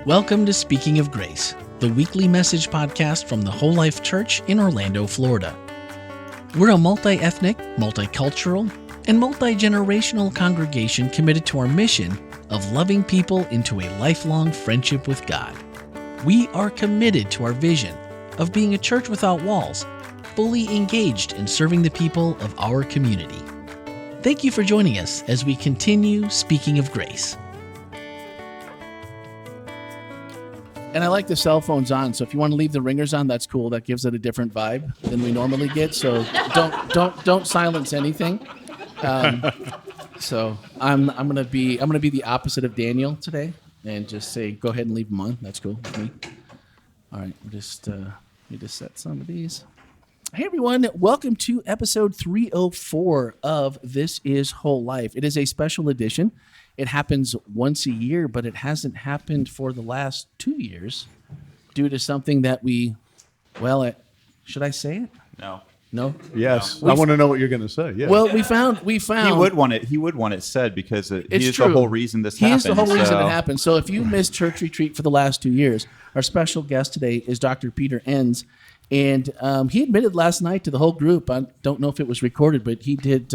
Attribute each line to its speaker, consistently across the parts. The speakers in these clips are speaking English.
Speaker 1: Welcome to Speaking of Grace, the weekly message podcast from the WholeLife Church in Orlando, Florida. We're a multi-ethnic, multicultural, and multi-generational congregation committed to our mission of loving people into a lifelong friendship with God. We are committed to our vision of being a church without walls, fully engaged in serving the people of our community. Thank you for joining us as we continue speaking of grace.
Speaker 2: And I like the cell phones on, so if you want to leave the ringers on, that's cool. That gives it a different vibe than we normally get. So don't silence anything. So I'm gonna be the opposite of Daniel today, and just say go ahead and leave them on. That's cool with me. All right, let me just set some of these. Hey everyone, welcome to episode 304 of This Is WholeLife. It is a special edition. It happens once a year, but it hasn't happened for the last 2 years due to something that should I say it? No?
Speaker 3: Yes. I want to know what you're going to say. Yeah.
Speaker 2: Well, we found
Speaker 4: He would want it said because he is
Speaker 2: true.
Speaker 4: the whole reason this happened.
Speaker 2: He is the whole reason it happened. So if you missed church retreat for the last 2 years, our special guest today is Dr. Peter Enns. And he admitted last night to the whole group, I don't know if it was recorded, but he did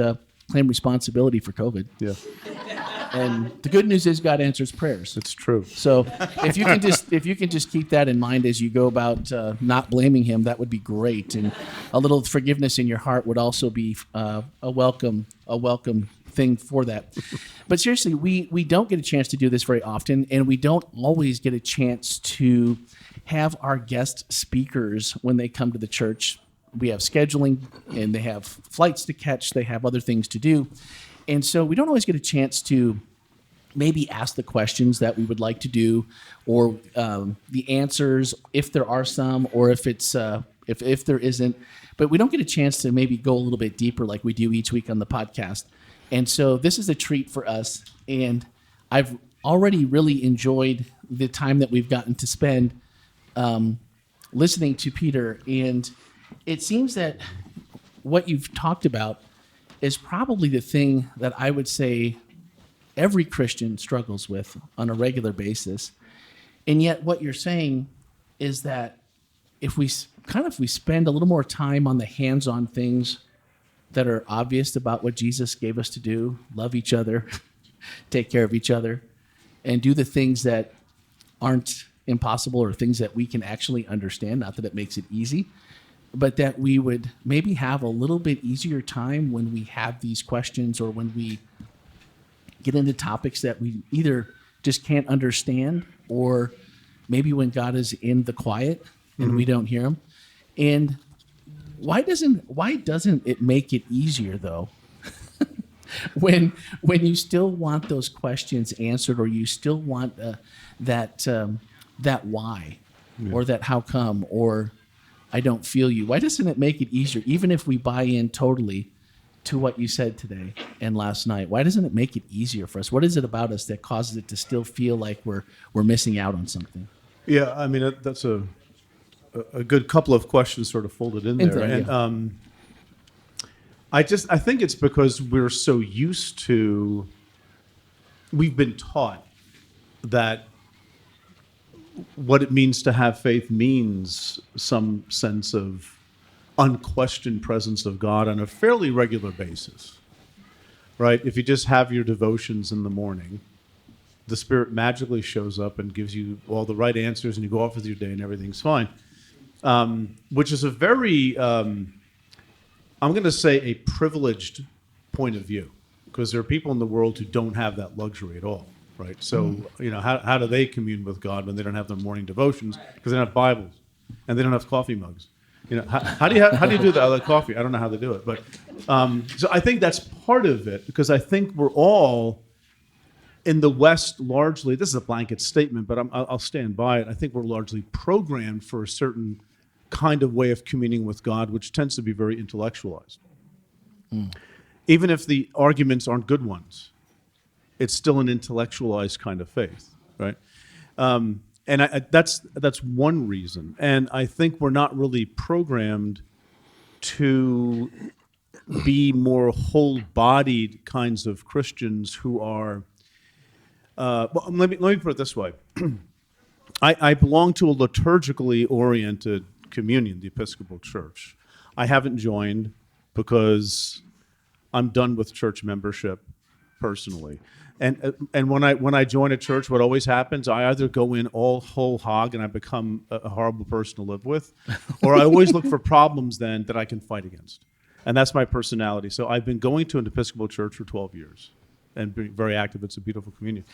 Speaker 2: claim responsibility for COVID.
Speaker 3: Yeah.
Speaker 2: And the good news is God answers prayers.
Speaker 3: It's true.
Speaker 2: So if you can just keep that in mind as you go about not blaming him, that would be great. And a little forgiveness in your heart would also be a welcome thing for that. But seriously, we don't get a chance to do this very often, and we don't always get a chance to have our guest speakers when they come to the church. We have scheduling, and they have flights to catch. They have other things to do. And so we don't always get a chance to maybe ask the questions that we would like to do, or the answers, if there are some, or if it's if there isn't. But we don't get a chance to maybe go a little bit deeper like we do each week on the podcast. And so this is a treat for us. And I've already really enjoyed the time that we've gotten to spend listening to Peter. And it seems that what you've talked about is probably the thing that I would say every Christian struggles with on a regular basis. And yet what you're saying is that if we spend a little more time on the hands-on things that are obvious about what Jesus gave us to do, love each other, take care of each other, and do the things that aren't impossible or things that we can actually understand, not that it makes it easy, but that we would maybe have a little bit easier time when we have these questions, or when we get into topics that we either just can't understand, or maybe when God is in the quiet and we don't hear him. And why doesn't it make it easier though? when you still want those questions answered, or you still want that why, or that how come, or I don't feel you. Why doesn't it make it easier, even if we buy in totally to what you said today and last night? Why doesn't it make it easier for us? What is it about us that causes it to still feel like we're missing out on something?
Speaker 3: Yeah, I mean, that's a good couple of questions sort of folded in there. And I think it's because we're so used to, we've been taught that what it means to have faith means some sense of unquestioned presence of God on a fairly regular basis, right? If you just have your devotions in the morning, the Spirit magically shows up and gives you all the right answers, and you go off with your day and everything's fine, which is a very, I'm going to say a privileged point of view, because there are people in the world who don't have that luxury at all. Right. So, how do they commune with God when they don't have their morning devotions? Because they don't have Bibles and they don't have coffee mugs. How do you do that? I like coffee. I don't know how they do it. But so I think that's part of it, because I think we're all in the West largely, this is a blanket statement, but I'll stand by it. I think we're largely programmed for a certain kind of way of communing with God, which tends to be very intellectualized. Even if the arguments aren't good ones, it's still an intellectualized kind of faith, right? And that's one reason. And I think we're not really programmed to be more whole-bodied kinds of Christians who are. Well, let me put it this way: I belong to a liturgically oriented communion, the Episcopal Church. I haven't joined because I'm done with church membership personally. And when I join a church, what always happens, I either go in all whole hog and I become a horrible person to live with, or I always look for problems then that I can fight against. And that's my personality. So I've been going to an Episcopal church for 12 years and being very active. It's a beautiful communion.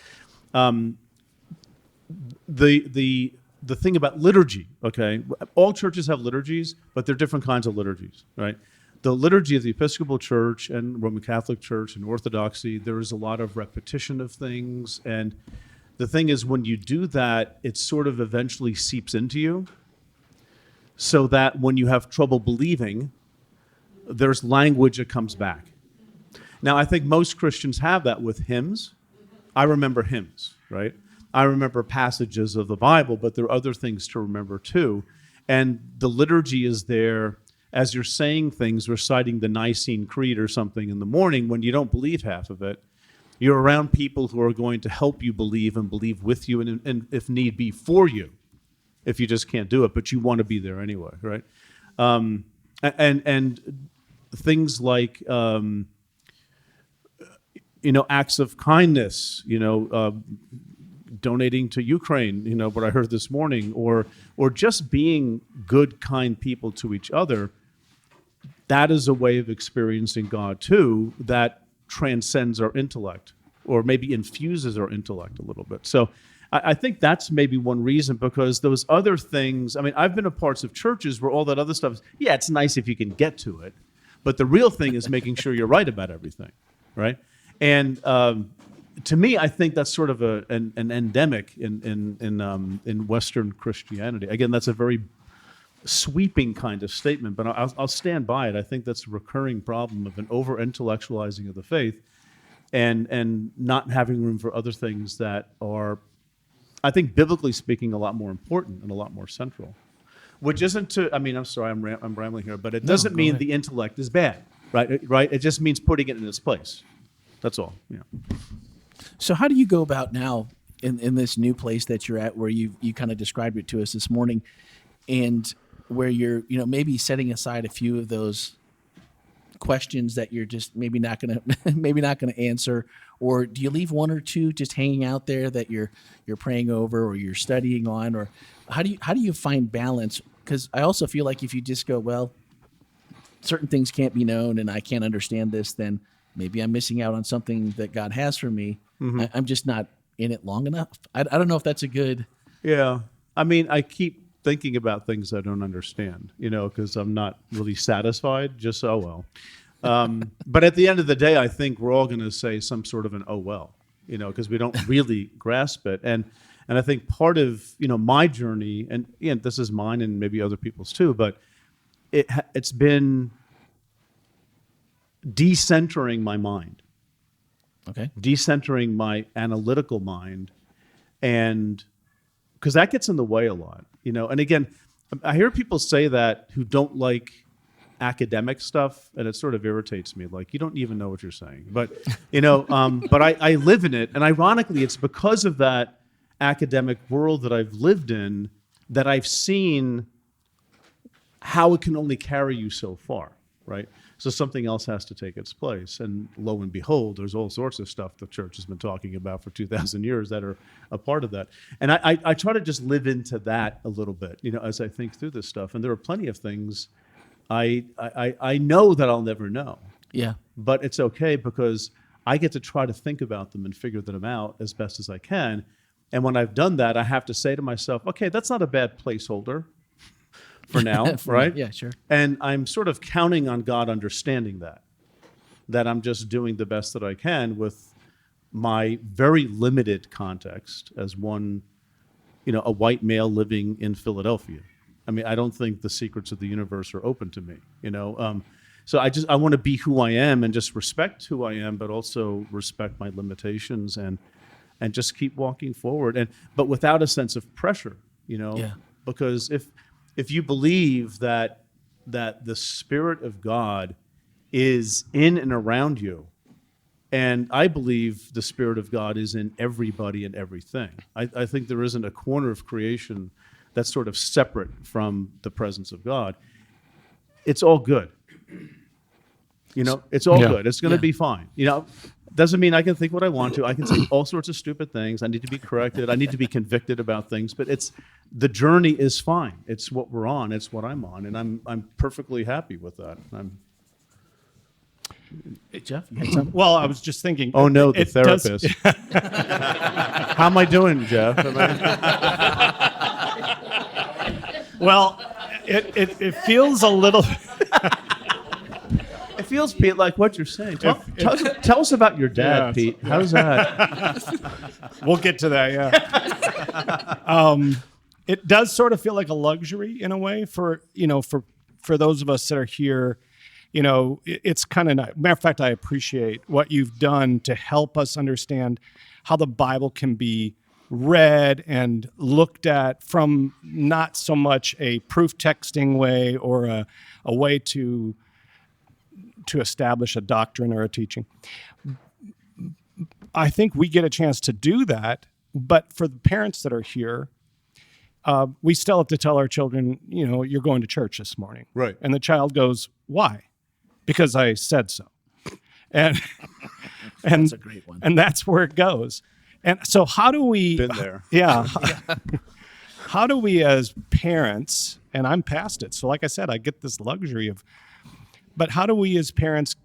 Speaker 3: The thing about liturgy, okay, all churches have liturgies, but they're different kinds of liturgies, right? The liturgy of the Episcopal Church and Roman Catholic Church and Orthodoxy, there is a lot of repetition of things. And the thing is, when you do that, it sort of eventually seeps into you, so that when you have trouble believing, there's language that comes back. Now, I think most Christians have that with hymns. I remember hymns, right? I remember passages of the Bible, but there are other things to remember too. And the liturgy is there as you're saying things, reciting the Nicene Creed or something in the morning when you don't believe half of it. You're around people who are going to help you believe and believe with you and if need be, for you, if you just can't do it, but you want to be there anyway, right? And things like, acts of kindness, donating to Ukraine, what I heard this morning, or just being good, kind people to each other. That is a way of experiencing God too that transcends our intellect, or maybe infuses our intellect a little bit. So I think that's maybe one reason, because those other things, I've been a parts of churches where all that other stuff is, yeah, it's nice if you can get to it, but the real thing is making sure you're right about everything, right? And to me, I think that's sort of an endemic in Western Christianity. Again, that's a very sweeping kind of statement, but I'll stand by it. I think that's a recurring problem of an over-intellectualizing of the faith and not having room for other things that are, I think, biblically speaking, a lot more important and a lot more central. Which isn't to, I'm sorry, I'm rambling here, but it doesn't mean the intellect is bad, right? Right? It just means putting it in its place. That's all. Yeah.
Speaker 2: So how do you go about now in this new place that you're at, where you kind of described it to us this morning, and where you're maybe setting aside a few of those questions that you're just maybe not gonna answer, or do you leave one or two just hanging out there that you're praying over or you're studying on, or how do you find balance? Because I also feel like if you just go, well, certain things can't be known and I can't understand this, then maybe I'm missing out on something that God has for me. Mm-hmm. I'm just not in it long enough. I don't know if that's a good...
Speaker 3: Yeah. I keep thinking about things I don't understand, because I'm not really satisfied, just, oh, well. But at the end of the day, I think we're all going to say some sort of an, oh, well, because we don't really grasp it. And I think part of, my journey, and this is mine and maybe other people's too, but it's been decentering my mind.
Speaker 2: Okay.
Speaker 3: Decentering my analytical mind, and because that gets in the way a lot, And again, I hear people say that who don't like academic stuff, and it sort of irritates me. Like, you don't even know what you're saying. But but I live in it, and ironically, it's because of that academic world that I've lived in that I've seen how it can only carry you so far, right? So something else has to take its place. And lo and behold, there's all sorts of stuff the church has been talking about for 2,000 years that are a part of that. And I try to just live into that a little bit, as I think through this stuff. And there are plenty of things I know that I'll never know.
Speaker 2: Yeah.
Speaker 3: But it's okay, because I get to try to think about them and figure them out as best as I can. And when I've done that, I have to say to myself, okay, that's not a bad placeholder for now, right?
Speaker 2: Yeah, sure.
Speaker 3: And I'm sort of counting on God understanding that I'm just doing the best that I can with my very limited context as one, a white male living in Philadelphia. I don't think the secrets of the universe are open to me, So I want to be who I am and just respect who I am, but also respect my limitations and just keep walking forward, but without a sense of pressure,
Speaker 2: Yeah.
Speaker 3: Because if you believe that the Spirit of God is in and around you, And I believe the Spirit of God is in everybody and everything. I think there isn't a corner of creation that's sort of separate from the presence of God. It's all good. It's all good. It's going to be fine. Doesn't mean I can think what I want to. I can say all sorts of stupid things. I need to be corrected. I need to be convicted about things. But the journey is fine. It's what we're on. It's what I'm on, and I'm perfectly happy with that.
Speaker 2: Hey, Jeff, you had something?
Speaker 5: Well, I was just thinking.
Speaker 3: Oh no, the therapist. How am I doing, Jeff?
Speaker 5: Well, it feels a little.
Speaker 3: It feels, Pete, like what you're saying. Tell us about your dad, Pete. How's that?
Speaker 5: We'll get to that, yeah. It does sort of feel like a luxury in a way for those of us that are here. It's kind of nice. Matter of fact, I appreciate what you've done to help us understand how the Bible can be read and looked at from not so much a proof texting way or a way to establish a doctrine or a teaching. I think we get a chance to do that, but for the parents that are here, we still have to tell our children, you're going to church this morning.
Speaker 3: Right.
Speaker 5: And the child goes, why? Because I said so. And
Speaker 2: That's a great one.
Speaker 5: And that's where it goes. And so how do we...
Speaker 3: Been there.
Speaker 5: Yeah. How do we as parents, and I'm past it, so like I said, I get this luxury of, but how do we as parents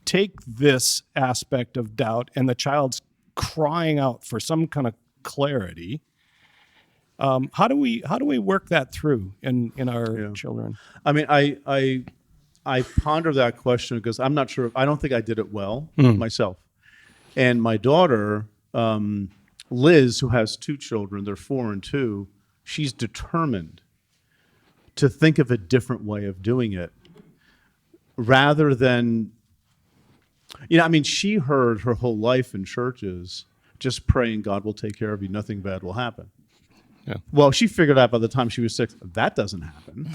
Speaker 5: take this aspect of doubt and the child's crying out for some kind of clarity? How do we work that through in our children?
Speaker 3: I mean, I ponder that question because I'm not sure. I don't think I did it well myself. And my daughter, Liz, who has 2 children, they're 4 and 2, she's determined to think of a different way of doing it rather than, she heard her whole life in churches just praying God will take care of you, nothing bad will happen.
Speaker 5: Yeah.
Speaker 3: Well, she figured out by the time she was 6, that doesn't happen.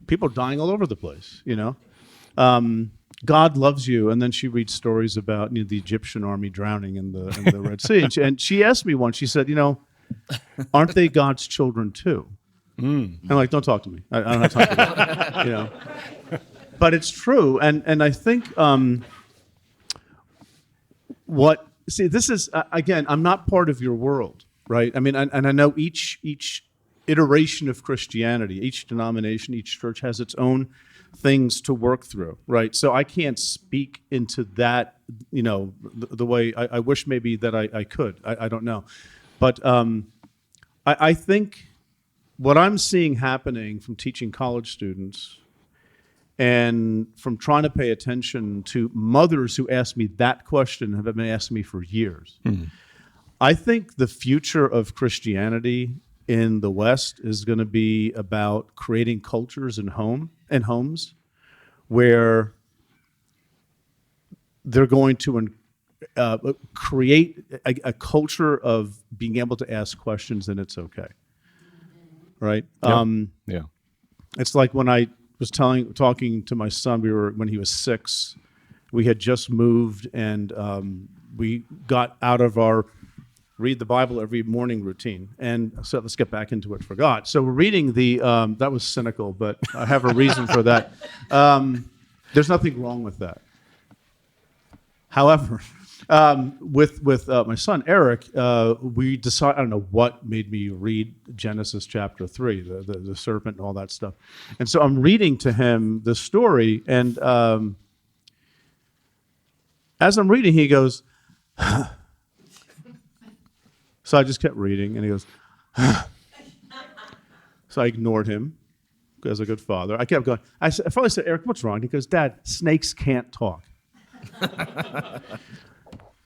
Speaker 3: People are dying all over the place, God loves you. And then she reads stories about the Egyptian army drowning in the Red Sea. And she asked me once, she said, aren't they God's children too? I'm like, don't talk to me. I don't have time for that. But it's true. And I think this is, again, I'm not part of your world, right? I mean, and I know each iteration of Christianity, each denomination, each church has its own things to work through, right? So I can't speak into that, the way I wish maybe that I could. I don't know. But I think what I'm seeing happening from teaching college students and from trying to pay attention to mothers who ask me that question have been asking me for years. I think the future of Christianity in the West is going to be about creating cultures and homes where they're going to create a culture of being able to ask questions and it's okay, right?
Speaker 5: Yeah.
Speaker 3: It's like when I was talking to my son. When he was 6, we had just moved and we got out of our read the Bible every morning routine. And so let's get back into it, forgot. So we're reading that was cynical, but I have a reason for that. There's nothing wrong with that. However, with my son, Eric, we decided, I don't know what made me read Genesis chapter 3, the serpent and all that stuff. And so I'm reading to him the story, and as I'm reading, he goes, so I just kept reading, and he goes, so I ignored him as a good father. I kept going. I finally said, Eric, what's wrong? He goes, Dad, snakes can't talk.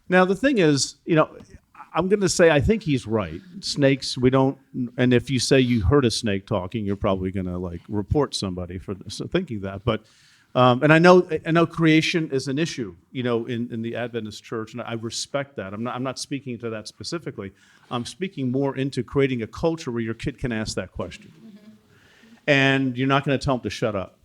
Speaker 3: Now, the thing is, I'm going to say I think he's right. Snakes, we don't, and if you say you heard a snake talking, you're probably going to report somebody for thinking that. But and I know creation is an issue, in the Adventist church, and I respect that. I'm not speaking to that specifically. I'm speaking more into creating a culture where your kid can ask that question, and you're not going to tell them to shut up.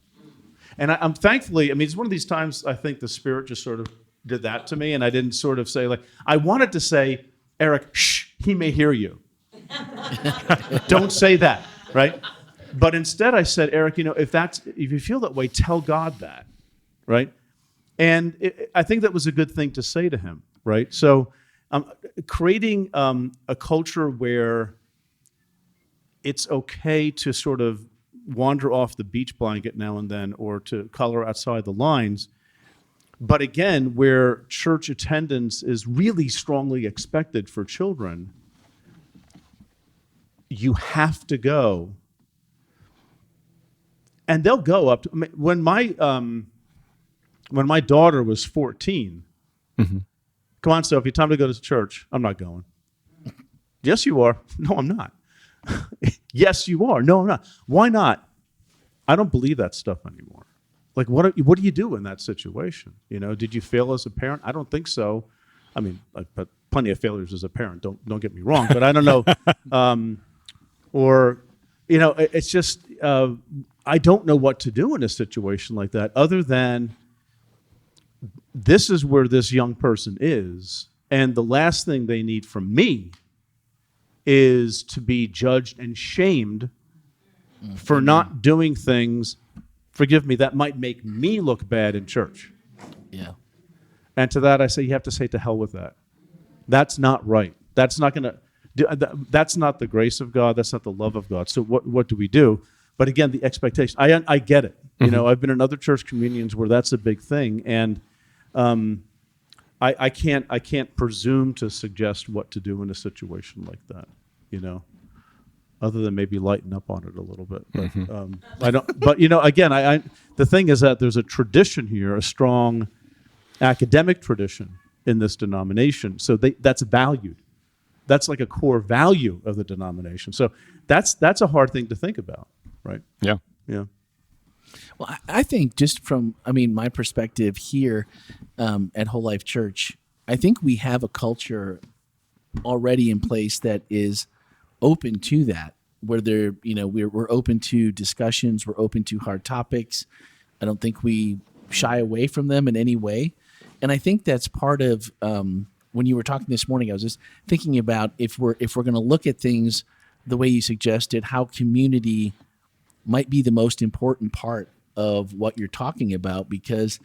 Speaker 3: And I'm thankfully, it's one of these times I think the Spirit just sort of did that to me, and I didn't sort of say, like, I wanted to say, Eric, shh, he may hear you. Don't say that, right? But instead I said, Eric, if you feel that way, tell God that, right? And I think that was a good thing to say to him, right? So creating a culture where it's okay to sort of wander off the beach blanket now and then, or to color outside the lines, but again, where church attendance is really strongly expected for children, you have to go. And they'll go up to, when my daughter was 14, come on, Sophie, time to go to church. I'm not going. Yes, you are. No, I'm not. Yes, you are. No, I'm not. Why not? I don't believe that stuff anymore. Like, what do you do in that situation? Did you fail as a parent? I don't think so. I mean, but plenty of failures as a parent. Don't get me wrong, but I don't know. It's just I don't know what to do in a situation like that, other than this is where this young person is, and the last thing they need from me is to be judged and shamed for not doing things, forgive me, that might make me look bad in church.
Speaker 2: Yeah.
Speaker 3: And to that I say, you have to say, to hell with that. That's not right. That's not going to do. That's not the grace of God. That's not the love of God. So what do we do? But again, the expectation. I get it. I've been in other church communions where that's a big thing, and I can't presume to suggest what to do in a situation like that. Other than maybe lighten up on it a little bit. But I don't. But again, the thing is that there's a tradition here, a strong academic tradition in this denomination. So that's valued. That's like a core value of the denomination. So that's a hard thing to think about, right?
Speaker 5: Yeah.
Speaker 3: Yeah.
Speaker 2: Well, I think just from, my perspective here at WholeLife Church, I think we have a culture already in place that is open to that, where we're open to discussions, we're open to hard topics. I don't think we shy away from them in any way. And I think that's part of when you were talking this morning, I was just thinking about if we're going to look at things the way you suggested, how community might be the most important part of what you're talking about, because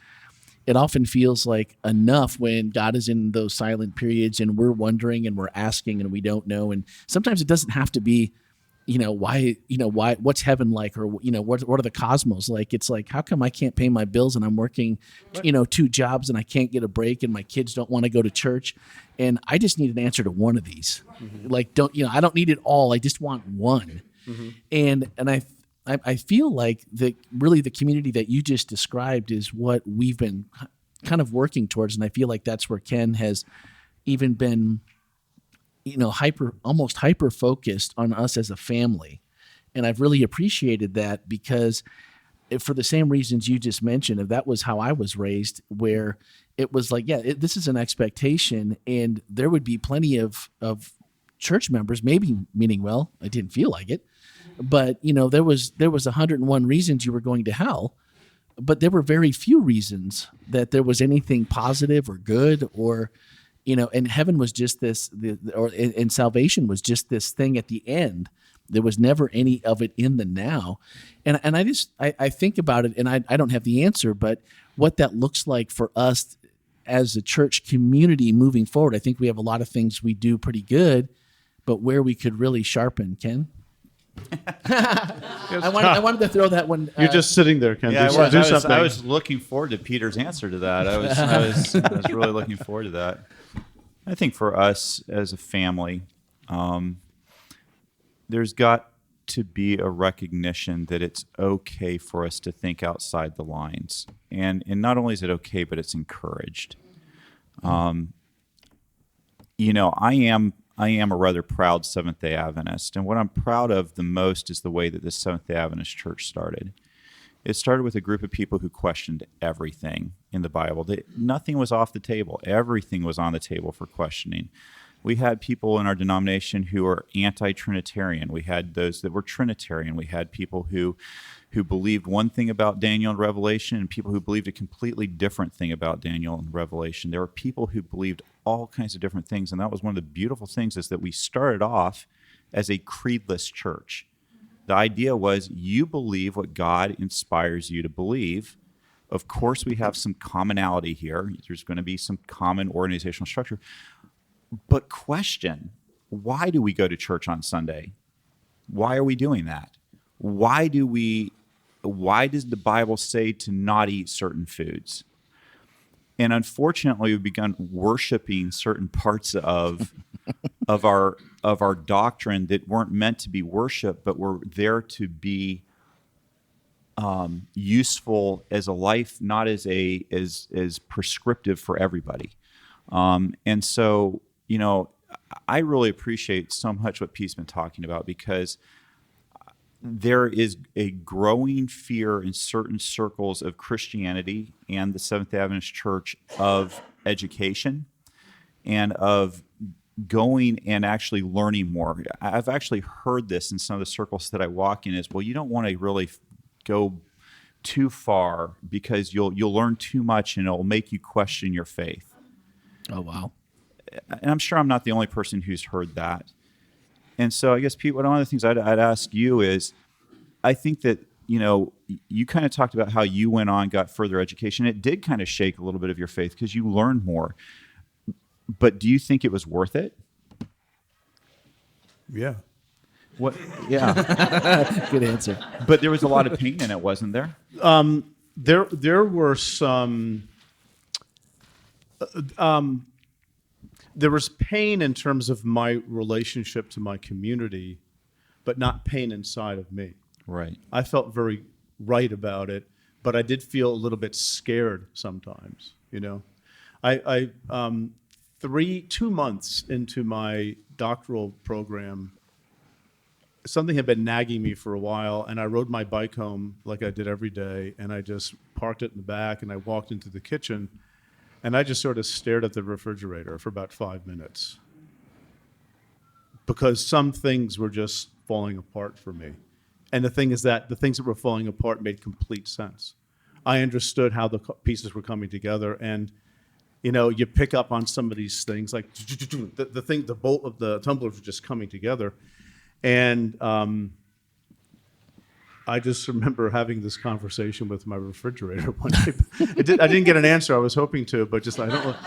Speaker 2: it often feels like enough when God is in those silent periods and we're wondering and we're asking and we don't know. And sometimes it doesn't have to be, why, what's heaven like, or, what are the cosmos like? It's like, how come I can't pay my bills and I'm working, 2 jobs and I can't get a break and my kids don't want to go to church? And I just need an answer to one of these. Like, I don't need it all. I just want one. And I feel like the community that you just described is what we've been kind of working towards. And I feel like that's where Ken has even been, almost hyper focused on us as a family. And I've really appreciated that, because for the same reasons you just mentioned, if that was how I was raised, where it was like, this is an expectation, and there would be plenty of church members, maybe meaning well, I didn't feel like it, but there was 101 reasons you were going to hell, but there were very few reasons that there was anything positive or good, or and heaven was just this, and salvation was just this thing at the end. There was never any of it in the now. And I think about it, and I don't have the answer, but what that looks like for us as a church community moving forward. I think we have a lot of things we do pretty good, but where we could really sharpen. Ken? I wanted to throw that one.
Speaker 3: You're just sitting there, Ken.
Speaker 4: Yeah,
Speaker 3: do something.
Speaker 4: I was looking forward to Peter's answer to that. I was really looking forward to that. I think for us as a family, there's got to be a recognition that it's okay for us to think outside the lines, and not only is it okay, but it's encouraged. I am a rather proud Seventh-day Adventist, and what I'm proud of the most is the way that this Seventh-day Adventist church started. It started with a group of people who questioned everything in the Bible. Nothing was off the table. Everything was on the table for questioning. We had people in our denomination who were anti-Trinitarian. We had those that were Trinitarian. We had people who who believed one thing about Daniel and Revelation and people who believed a completely different thing about Daniel and Revelation. There were people who believed all kinds of different things, and that was one of the beautiful things, is that we started off as a creedless church. The idea was you believe what God inspires you to believe. Of course, we have some commonality here. There's going to be some common organizational structure. But question, why do we go to church on Sunday? Why are we doing that? Why does the Bible say to not eat certain foods? And unfortunately, we've begun worshiping certain parts of our doctrine that weren't meant to be worshiped, but were there to be useful as a life, not as prescriptive for everybody. And so, I really appreciate so much what Pete's been talking about, because there is a growing fear in certain circles of Christianity and the Seventh-day Adventist Church of education and of going and actually learning more. I've actually heard this in some of the circles that I walk in, is, well, you don't want to really go too far because you'll learn too much and it'll make you question your faith.
Speaker 2: Oh, wow.
Speaker 4: And I'm sure I'm not the only person who's heard that. And so I guess, Pete, one of the things I'd ask you is, I think that, you kind of talked about how you went on, got further education. It did kind of shake a little bit of your faith because you learned more. But do you think it was worth it?
Speaker 3: Yeah.
Speaker 4: What? Yeah.
Speaker 2: Good answer.
Speaker 4: But there was a lot of pain in it, wasn't there?
Speaker 3: There were some... there was pain in terms of my relationship to my community, but not pain inside of me.
Speaker 4: Right.
Speaker 3: I felt very right about it, but I did feel a little bit scared sometimes. I 2 months into my doctoral program, something had been nagging me for a while, and I rode my bike home like I did every day, and I just parked it in the back, and I walked into the kitchen. And I just sort of stared at the refrigerator for about 5 minutes because some things were just falling apart for me. And the thing is that the things that were falling apart made complete sense. I understood how the pieces were coming together. And, you pick up on some of these things, like the bolt of the tumblers were just coming together. And I just remember having this conversation with my refrigerator one day. I didn't get an answer. I was hoping to, but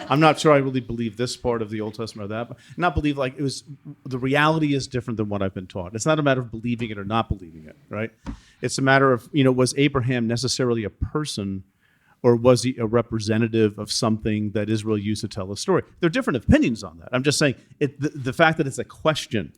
Speaker 3: I'm not sure I really believe this part of the Old Testament or that. But not believe like it was. The reality is different than what I've been taught. It's not a matter of believing it or not believing it, right? It's a matter of, was Abraham necessarily a person, or was he a representative of something that Israel used to tell a story? There are different opinions on that. I'm just saying the fact that it's a question,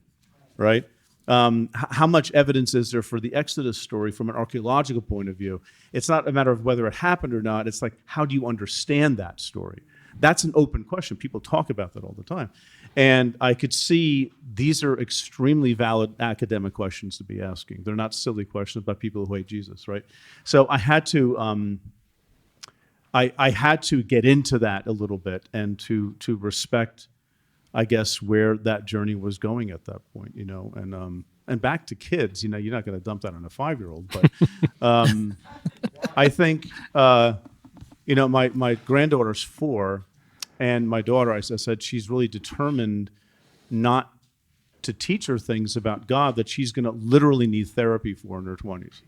Speaker 3: right? How much evidence is there for the Exodus story from an archaeological point of view? It's not a matter of whether it happened or not. It's like, how do you understand that story? That's an open question. People talk about that all the time. And I could see these are extremely valid academic questions to be asking. They're not silly questions by people who hate Jesus, right? So I had to I had to get into that a little bit and to respect, I guess, where that journey was going at that point, and back to kids, you're not going to dump that on a 5-year-old, but I think, my granddaughter's 4, and my daughter, I said, she's really determined not to teach her things about God that she's going to literally need therapy for in her 20s.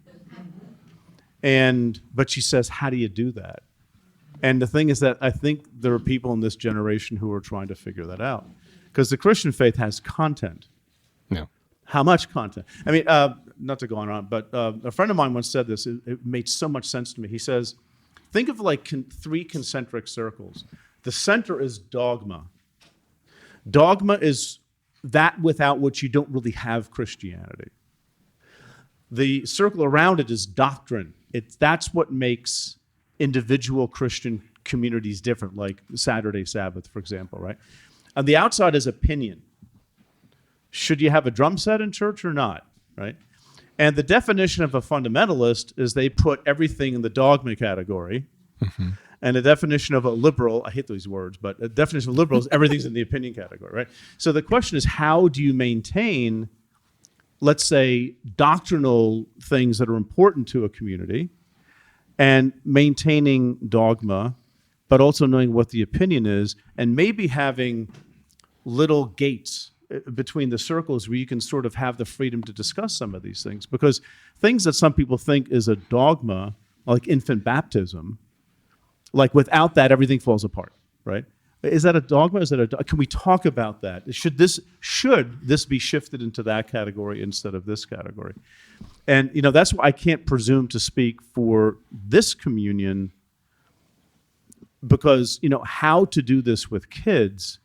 Speaker 3: But she says, how do you do that? And the thing is that I think there are people in this generation who are trying to figure that out. Because the Christian faith has content.
Speaker 5: No.
Speaker 3: How much content? I mean, not to go on, but a friend of mine once said this. It made so much sense to me. He says, think of like 3 concentric circles. The center is dogma. Dogma is that without which you don't really have Christianity. The circle around it is doctrine. That's what makes individual Christian communities different, like Saturday Sabbath, for example, right? On the outside is opinion. Should you have a drum set in church or not, right? And the definition of a fundamentalist is they put everything in the dogma category. Mm-hmm. And the definition of a liberal, I hate these words, but the definition of a liberal is everything's in the opinion category, right? So the question is, how do you maintain let's say, doctrinal things that are important to a community and maintaining dogma, but also knowing what the opinion is, and maybe having little gates between the circles where you can sort of have the freedom to discuss some of these things. Because things that some people think is a dogma, like infant baptism, like without that, everything falls apart, right? Is that a dogma? Can we talk about that? Should this be shifted into that category instead of this category? And that's why I can't presume to speak for this communion, because how to do this with kids.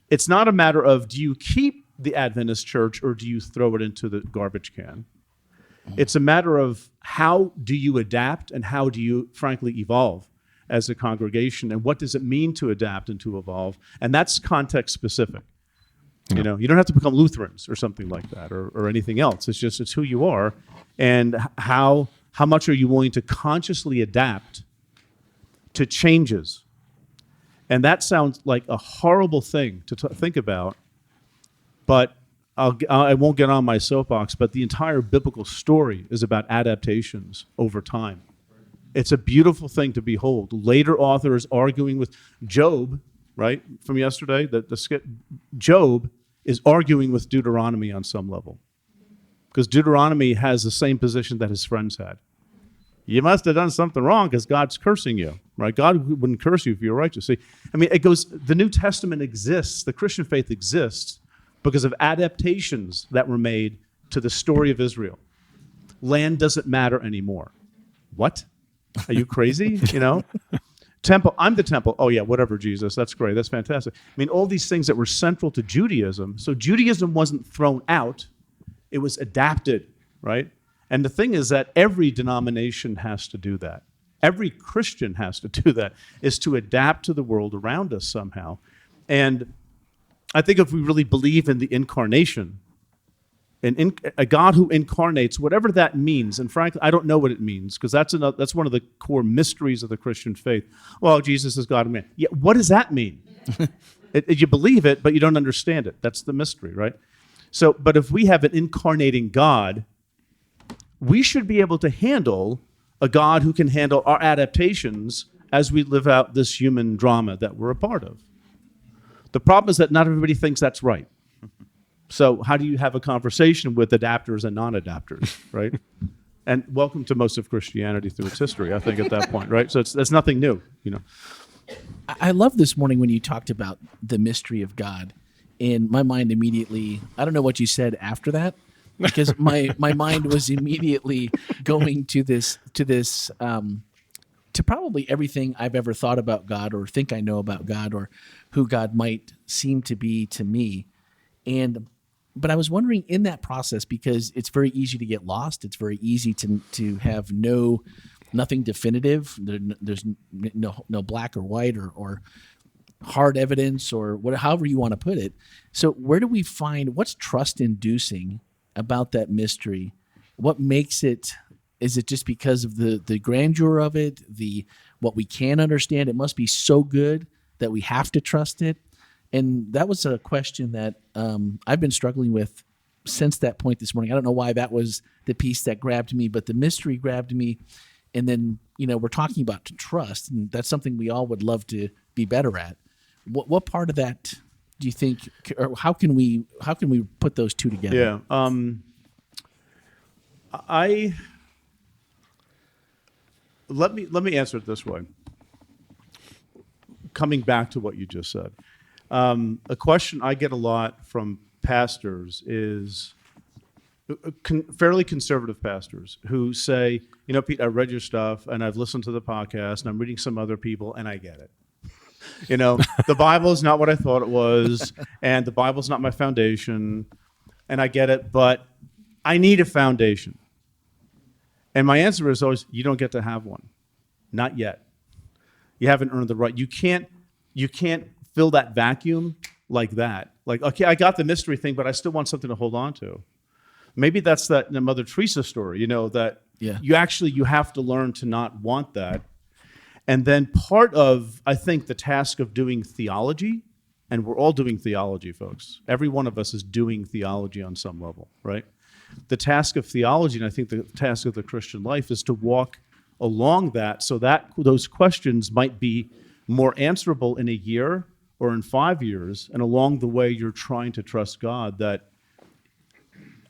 Speaker 3: It's not a matter of do you keep the Adventist church or do you throw it into the garbage can. It's a matter of how do you adapt and how do you, frankly, evolve as a congregation, and what does it mean to adapt and to evolve? And that's context specific. You don't have to become Lutherans or something like that, or anything else. It's who you are, and how much are you willing to consciously adapt to changes. And that sounds like a horrible thing to think about, but I won't get on my soapbox, but the entire biblical story is about adaptations over time. It's a beautiful thing to behold. Later authors arguing with Job, right, from yesterday, Job is arguing with Deuteronomy on some level, because Deuteronomy has the same position that his friends had. You must have done something wrong because God's cursing you, right? God wouldn't curse you if you're righteous. See, it goes, the New Testament exists, the Christian faith exists because of adaptations that were made to the story of Israel. Land doesn't matter anymore. What? Are you crazy? Temple, I'm the temple. Oh yeah, whatever, Jesus. That's great. That's fantastic. All these things that were central to Judaism. So Judaism wasn't thrown out. It was adapted, right? And the thing is that every denomination has to do that. Every Christian has to do that, is to adapt to the world around us somehow. And I think if we really believe in the incarnation, a God who incarnates, whatever that means, and frankly, I don't know what it means, because that's one of the core mysteries of the Christian faith. Well, Jesus is God and man. Yeah, what does that mean? You believe it, but you don't understand it. That's the mystery, right? So, but if we have an incarnating God, we should be able to handle a God who can handle our adaptations as we live out this human drama that we're a part of. The problem is that not everybody thinks that's right. So how do you have a conversation with adapters and non-adapters, right? And welcome to most of Christianity through its history, I think, at that point, right? So that's nothing new,
Speaker 2: I love this morning when you talked about the mystery of God. In my mind immediately, I don't know what you said after that, because my mind was immediately going to probably everything I've ever thought about God or think I know about God or who God might seem to be to me. But I was wondering in that process, because it's very easy to get lost. It's very easy to have nothing definitive. There's no black or white or hard evidence or however you want to put it. So where do we find what's trust inducing about that mystery? What makes it? Is it just because of the grandeur of it, what we can understand? It must be so good that we have to trust it. And that was a question that I've been struggling with since that point this morning. I don't know why that was the piece that grabbed me, but the mystery grabbed me. And then, we're talking about trust, and that's something we all would love to be better at. What part of that do you think, or how can we put those two together?
Speaker 3: Yeah. Let me answer it this way. Coming back to what you just said. A question I get a lot from pastors is fairly conservative pastors who say, Pete, I read your stuff and I've listened to the podcast and I'm reading some other people and I get it. The Bible is not what I thought it was, and the Bible's not my foundation, and I get it, but I need a foundation. And my answer is always, you don't get to have one. Not yet. You haven't earned the right. You can't fill that vacuum like that. Like, okay, I got the mystery thing, but I still want something to hold on to. Maybe that's that Mother Teresa story, that you have to learn to not want that. And then part of, I think, the task of doing theology, and we're all doing theology, folks. Every one of us is doing theology on some level, right? the task of theology, and I think the task of the Christian life, is to walk along that so that those questions might be more answerable in a year or in 5 years, and along the way you're trying to trust God that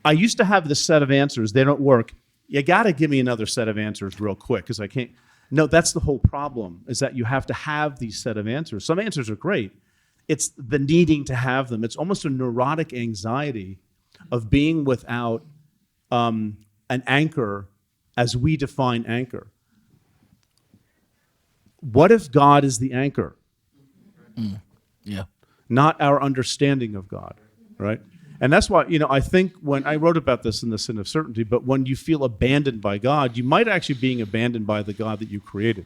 Speaker 3: I used to have this set of answers, they don't work. You got to give me another set of answers real quick because I can't. No, that's the whole problem, is that you have to have these set of answers. Some answers are great. It's the needing to have them. It's almost a neurotic anxiety of being without an anchor as we define anchor. What if God is the anchor?
Speaker 2: Yeah.
Speaker 3: Not our understanding of God, right? And that's why, I think when I wrote about this in The Sin of Certainty, but when you feel abandoned by God, you might actually being abandoned by the God that you created.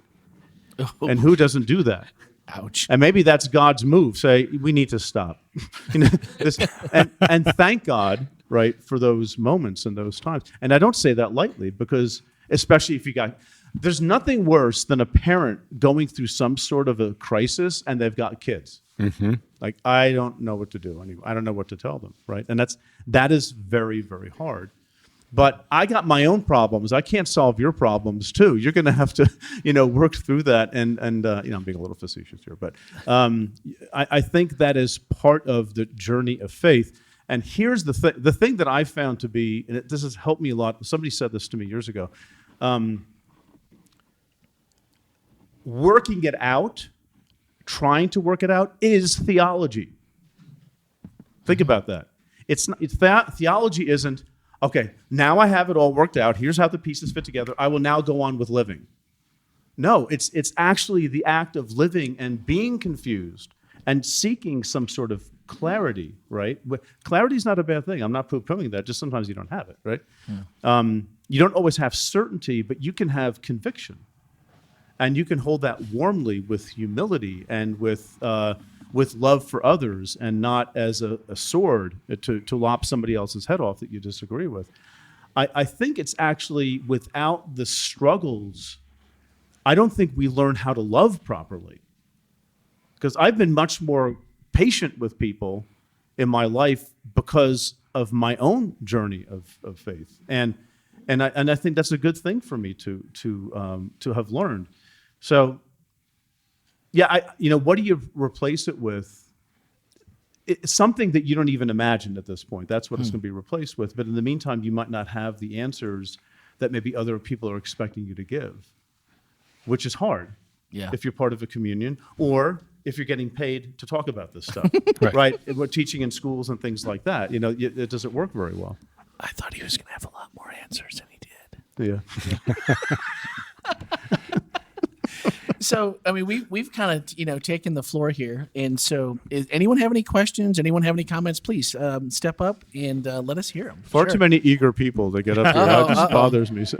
Speaker 3: And who doesn't do that?
Speaker 2: Ouch.
Speaker 3: And maybe that's God's move. Say, we need to stop. And thank God, right, for those moments and those times. And I don't say that lightly because, especially if there's nothing worse than a parent going through some sort of a crisis and they've got kids. Mm-hmm. Like, I don't know what to do anymore. I don't know what to tell them, right? And that is very, very hard. But I got my own problems. I can't solve your problems too. You're going to have to, work through that. And I'm being a little facetious here, but I think that is part of the journey of faith. And here's the thing that I found to be, and this has helped me a lot. Somebody said this to me years ago. Working it out, trying to work it out, is theology. Think about that. Theology isn't, okay, now I have it all worked out. Here's how the pieces fit together. I will now go on with living. No, it's actually the act of living and being confused and seeking some sort of clarity, right? Clarity is not a bad thing. I'm not poo-pooing that. Just sometimes you don't have it, right? Yeah. You don't always have certainty, but you can have conviction. And you can hold that warmly with humility and with love for others, and not as a sword to lop somebody else's head off that you disagree with. I think it's actually without the struggles, I don't think we learn how to love properly. Because I've been much more patient with people in my life because of my own journey of faith, and I think that's a good thing for me to have learned. So, yeah, what do you replace it with? It's something that you don't even imagine at this point. That's what it's going to be replaced with. But in the meantime, you might not have the answers that maybe other people are expecting you to give, which is hard.
Speaker 2: Yeah.
Speaker 3: If you're part of a communion, or if you're getting paid to talk about this stuff, right? We're teaching in schools and things like that. It doesn't work very well.
Speaker 2: I thought he was going to have a lot more answers than he did.
Speaker 3: Yeah.
Speaker 2: So, I mean, we've kind of, taken the floor here. And so anyone have any questions? Anyone have any comments? Please step up and let us hear them.
Speaker 3: Far too many eager people to get up here. That just bothers me. So,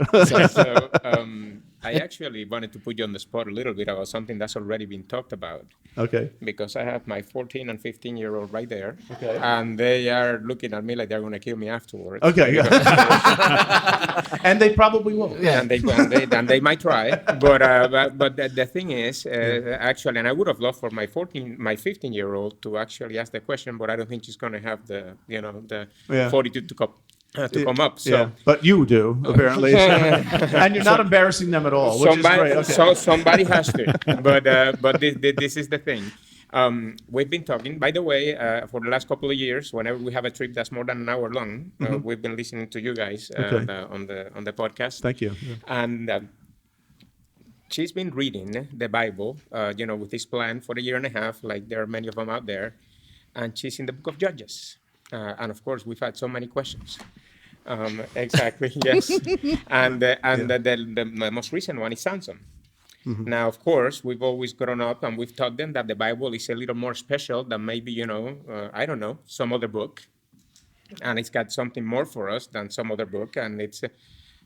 Speaker 6: I actually wanted to put you on the spot a little bit about something that's already been talked about.
Speaker 3: Okay.
Speaker 6: Because I have my 14 and 15-year-old right there.
Speaker 3: Okay.
Speaker 6: And they are looking at me like they're going to kill me afterwards.
Speaker 3: Okay. And they probably will.
Speaker 6: Yeah. And they might try. But the thing is, actually, and I would have loved for my 15-year-old to actually ask the question, but I don't think she's going to have the fortitude to come up. So.
Speaker 3: Yeah, but you do, apparently. And you're not embarrassing them at all, which is great. Okay.
Speaker 6: So somebody has to. But this is the thing. We've been talking, by the way, for the last couple of years, whenever we have a trip that's more than an hour long, we've been listening to you guys on the podcast.
Speaker 3: Thank you. Yeah.
Speaker 6: And she's been reading the Bible, with this plan for a year and a half, like there are many of them out there. And she's in the book of Judges. And of course, we've had so many questions. Exactly, yes. And the most recent one is Samson. Mm-hmm. Now, of course, we've always grown up and we've taught them that the Bible is a little more special than maybe, I don't know, some other book. And it's got something more for us than some other book. And it's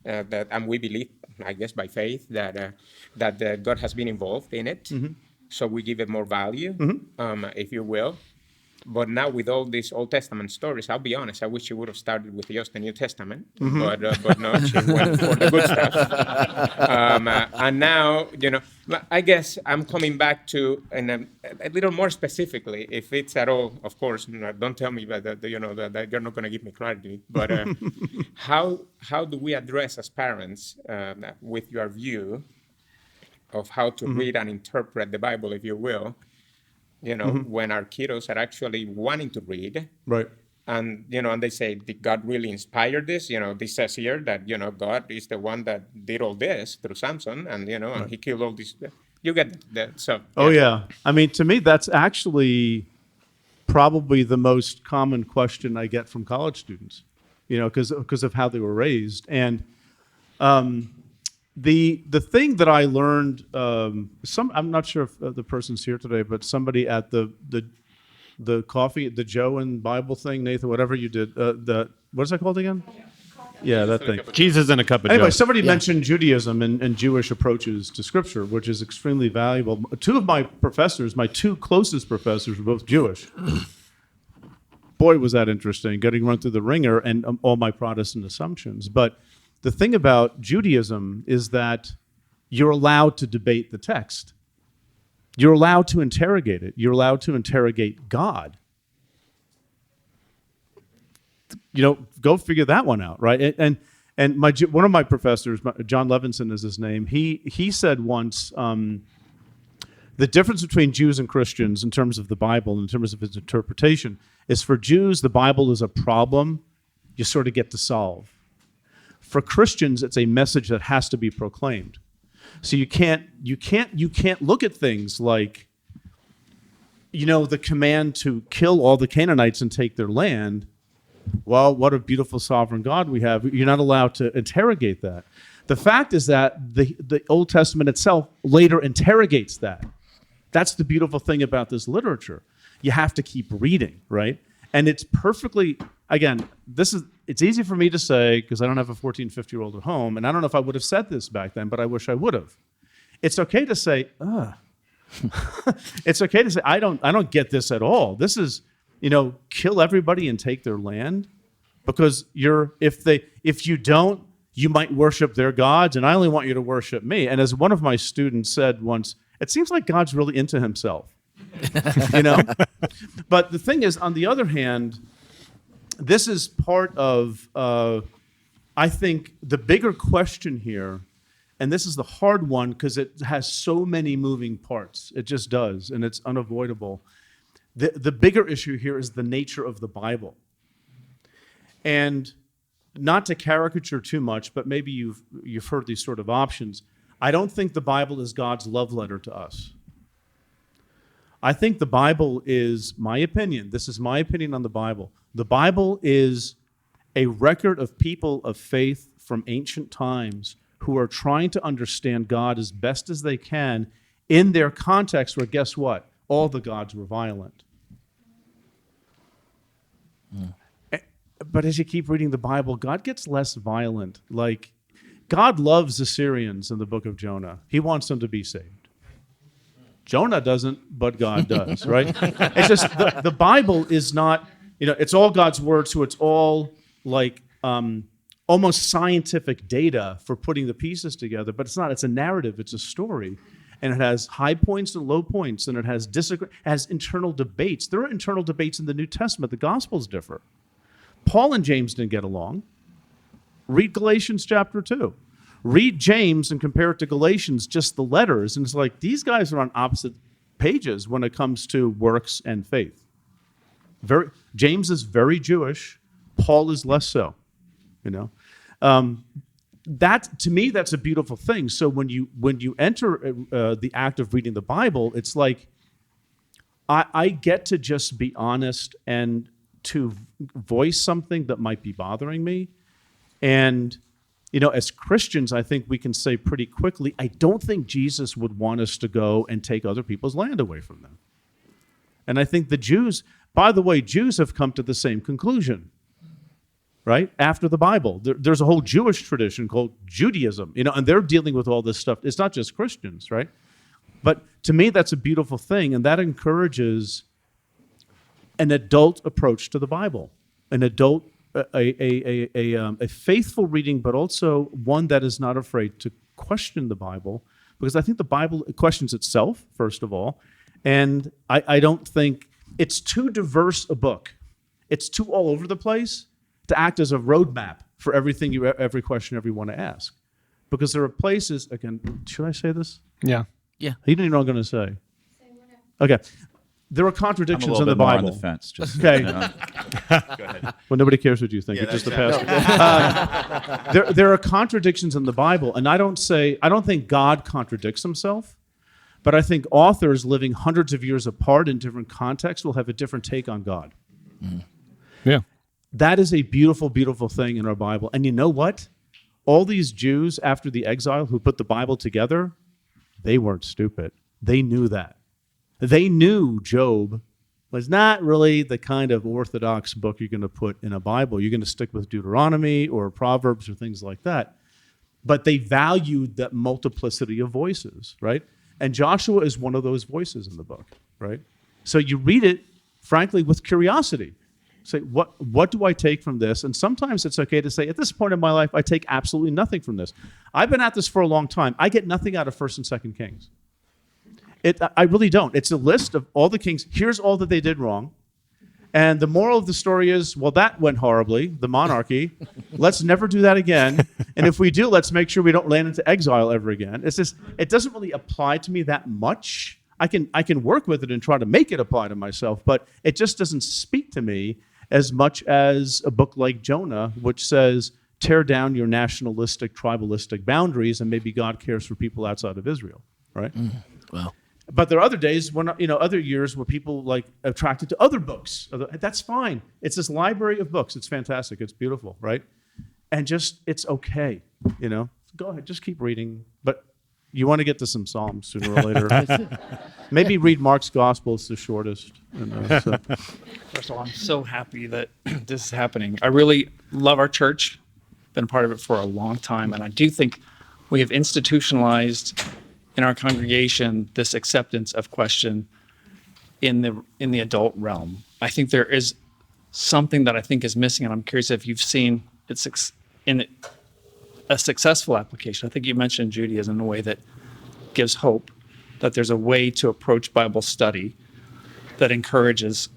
Speaker 6: and we believe, I guess, by faith that God has been involved in it. Mm-hmm. So we give it more value, if you will. But now with all these Old Testament stories, I'll be honest, I wish she would have started with just the New Testament, but no, she went for the good stuff. And now, I guess I'm coming back to, and a little more specifically, if it's at all, of course, don't tell me that you're not going to give me clarity, but how do we address as parents with your view of how to read and interpret the Bible, if you will, when our kiddos are actually wanting to read.
Speaker 3: Right.
Speaker 6: And, and they say, did God really inspire this? This says here that, God is the one that did all this through Samson and, and he killed all these. You get that. So.
Speaker 3: Oh, yeah. I mean, to me, that's actually probably the most common question I get from college students, because of how they were raised. And the thing that I learned, I'm not sure if the person's here today, but somebody at the coffee, the Joe and Bible thing, Nathan, whatever you did, what is that called again? Yeah, that thing.
Speaker 5: Jesus in a cup of
Speaker 3: Anyway,
Speaker 5: Joe.
Speaker 3: somebody mentioned Judaism and Jewish approaches to Scripture, which is extremely valuable. Two of my professors, my two closest professors, were both Jewish. Boy, was that interesting, getting run through the ringer and all my Protestant assumptions. But the thing about Judaism is that you're allowed to debate the text. You're allowed to interrogate it. You're allowed to interrogate God. Go figure that one out, right? And one of my professors, John Levinson is his name, he said once, the difference between Jews and Christians in terms of the Bible, in terms of its interpretation, is for Jews, the Bible is a problem you sort of get to solve. For Christians, it's a message that has to be proclaimed. So you can't look at things like, the command to kill all the Canaanites and take their land. Well, what a beautiful sovereign God we have. You're not allowed to interrogate that. The fact is that the Old Testament itself later interrogates that. That's the beautiful thing about this literature. You have to keep reading, right? And it's perfectly, again, it's easy for me to say because I don't have a 14, 15-year-old at home, and I don't know if I would have said this back then, but I wish I would have. It's okay to say, it's okay to say, I don't get this at all. This is, kill everybody and take their land, because if you don't, you might worship their gods, and I only want you to worship me. And as one of my students said once, it seems like God's really into himself. But the thing is, on the other hand, this is part of, I think, the bigger question here, and this is the hard one because it has so many moving parts. It just does, and it's unavoidable. The bigger issue here is the nature of the Bible. And not to caricature too much, but maybe you've heard these sort of options. I don't think the Bible is God's love letter to us. I think the Bible is, my opinion, this is my opinion on the Bible. The Bible is a record of people of faith from ancient times who are trying to understand God as best as they can in their context where, guess what? All the gods were violent. But as you keep reading the Bible, God gets less violent. Like, God loves the Assyrians in the book of Jonah. He wants them to be saved. Jonah doesn't, but God does, right? It's just the Bible is not, it's all God's word, so it's all like almost scientific data for putting the pieces together, but it's not. It's a narrative. It's a story. And it has high points and low points, and it has internal debates. There are internal debates in the New Testament. The Gospels differ. Paul and James didn't get along. Read Galatians chapter 2. Read James and compare it to Galatians, just the letters, and it's like these guys are on opposite pages when it comes to works and faith. James is very Jewish. Paul is less so. That, to me, that's a beautiful thing. So when you enter the act of reading the Bible, it's like I get to just be honest and to voice something that might be bothering me. And, as Christians, I think we can say pretty quickly, I don't think Jesus would want us to go and take other people's land away from them. And I think the Jews, by the way, Jews have come to the same conclusion, right? After the Bible. There's a whole Jewish tradition called Judaism, and they're dealing with all this stuff. It's not just Christians, right? But to me, that's a beautiful thing, and that encourages an adult approach to the Bible, an adult, a faithful reading, but also one that is not afraid to question the Bible, because I think the Bible questions itself, first of all, and I don't think it's too diverse a book. It's too all over the place to act as a roadmap for everything every question you ever want to ask. Because there are places, again, should I say this?
Speaker 5: Yeah.
Speaker 2: Yeah.
Speaker 3: You didn't know what I'm going to say. Okay. There are contradictions
Speaker 4: I'm a
Speaker 3: in the
Speaker 4: little bit more
Speaker 3: Bible.
Speaker 4: on the fence. Just,
Speaker 3: Okay.
Speaker 4: you know. Go ahead.
Speaker 3: Well, nobody cares what you think.
Speaker 4: Yeah,
Speaker 3: You're just a
Speaker 4: that's
Speaker 3: pastor. There are contradictions in the Bible, and I don't think God contradicts himself, but I think authors living hundreds of years apart in different contexts will have a different take on God.
Speaker 5: Yeah.
Speaker 3: That is a beautiful, beautiful thing in our Bible. And you know what? All these Jews after the exile who put the Bible together, they weren't stupid. They knew that. They knew Job was not really the kind of orthodox book you're going to put in a Bible. You're going to stick with Deuteronomy or Proverbs or things like that. But they valued that multiplicity of voices, right? And Joshua is one of those voices in the book, right? So you read it, frankly, with curiosity. Say, what do I take from this? And sometimes it's okay to say, at this point in my life, I take absolutely nothing from this. I've been at this for a long time. I get nothing out of 1st and 2nd Kings. I really don't. It's a list of all the kings. Here's all that they did wrong. And the moral of the story is, well, that went horribly, the monarchy. Let's never do that again. And if we do, let's make sure we don't land into exile ever again. It's just, it doesn't really apply to me that much. I can work with it and try to make it apply to myself, but it just doesn't speak to me as much as a book like Jonah, which says, tear down your nationalistic, tribalistic boundaries, and maybe God cares for people outside of Israel, right?
Speaker 2: Wow.
Speaker 3: But there are other days when, other years where people like attracted to other books. That's fine. It's this library of books. It's fantastic. It's beautiful, right? And just, it's okay, Go ahead, just keep reading. But you want to get to some Psalms sooner or later. Maybe read Mark's Gospel. It's the shortest.
Speaker 7: First of all, I'm so happy that this is happening. I really love our church. Been a part of it for a long time. And I do think we have institutionalized in our congregation this acceptance of question in the adult realm. I think there is something that I think is missing, and I'm curious if you've seen it's in a successful application. I think you mentioned Judaism in a way that gives hope that there's a way to approach Bible study that encourages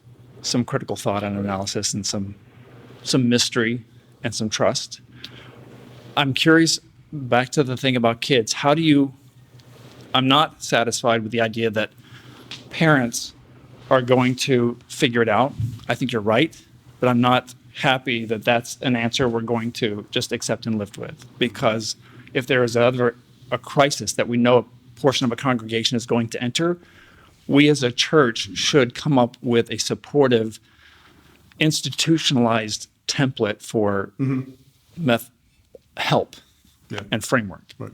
Speaker 7: some critical thought and analysis and some mystery and some trust. I'm curious, back to the thing about kids, I'm not satisfied with the idea that parents are going to figure it out. I think you're right, but I'm not happy that that's an answer we're going to just accept and live with. Because if there is a crisis that we know a portion of a congregation is going to enter, we as a church should come up with a supportive, institutionalized template for help and framework. Right.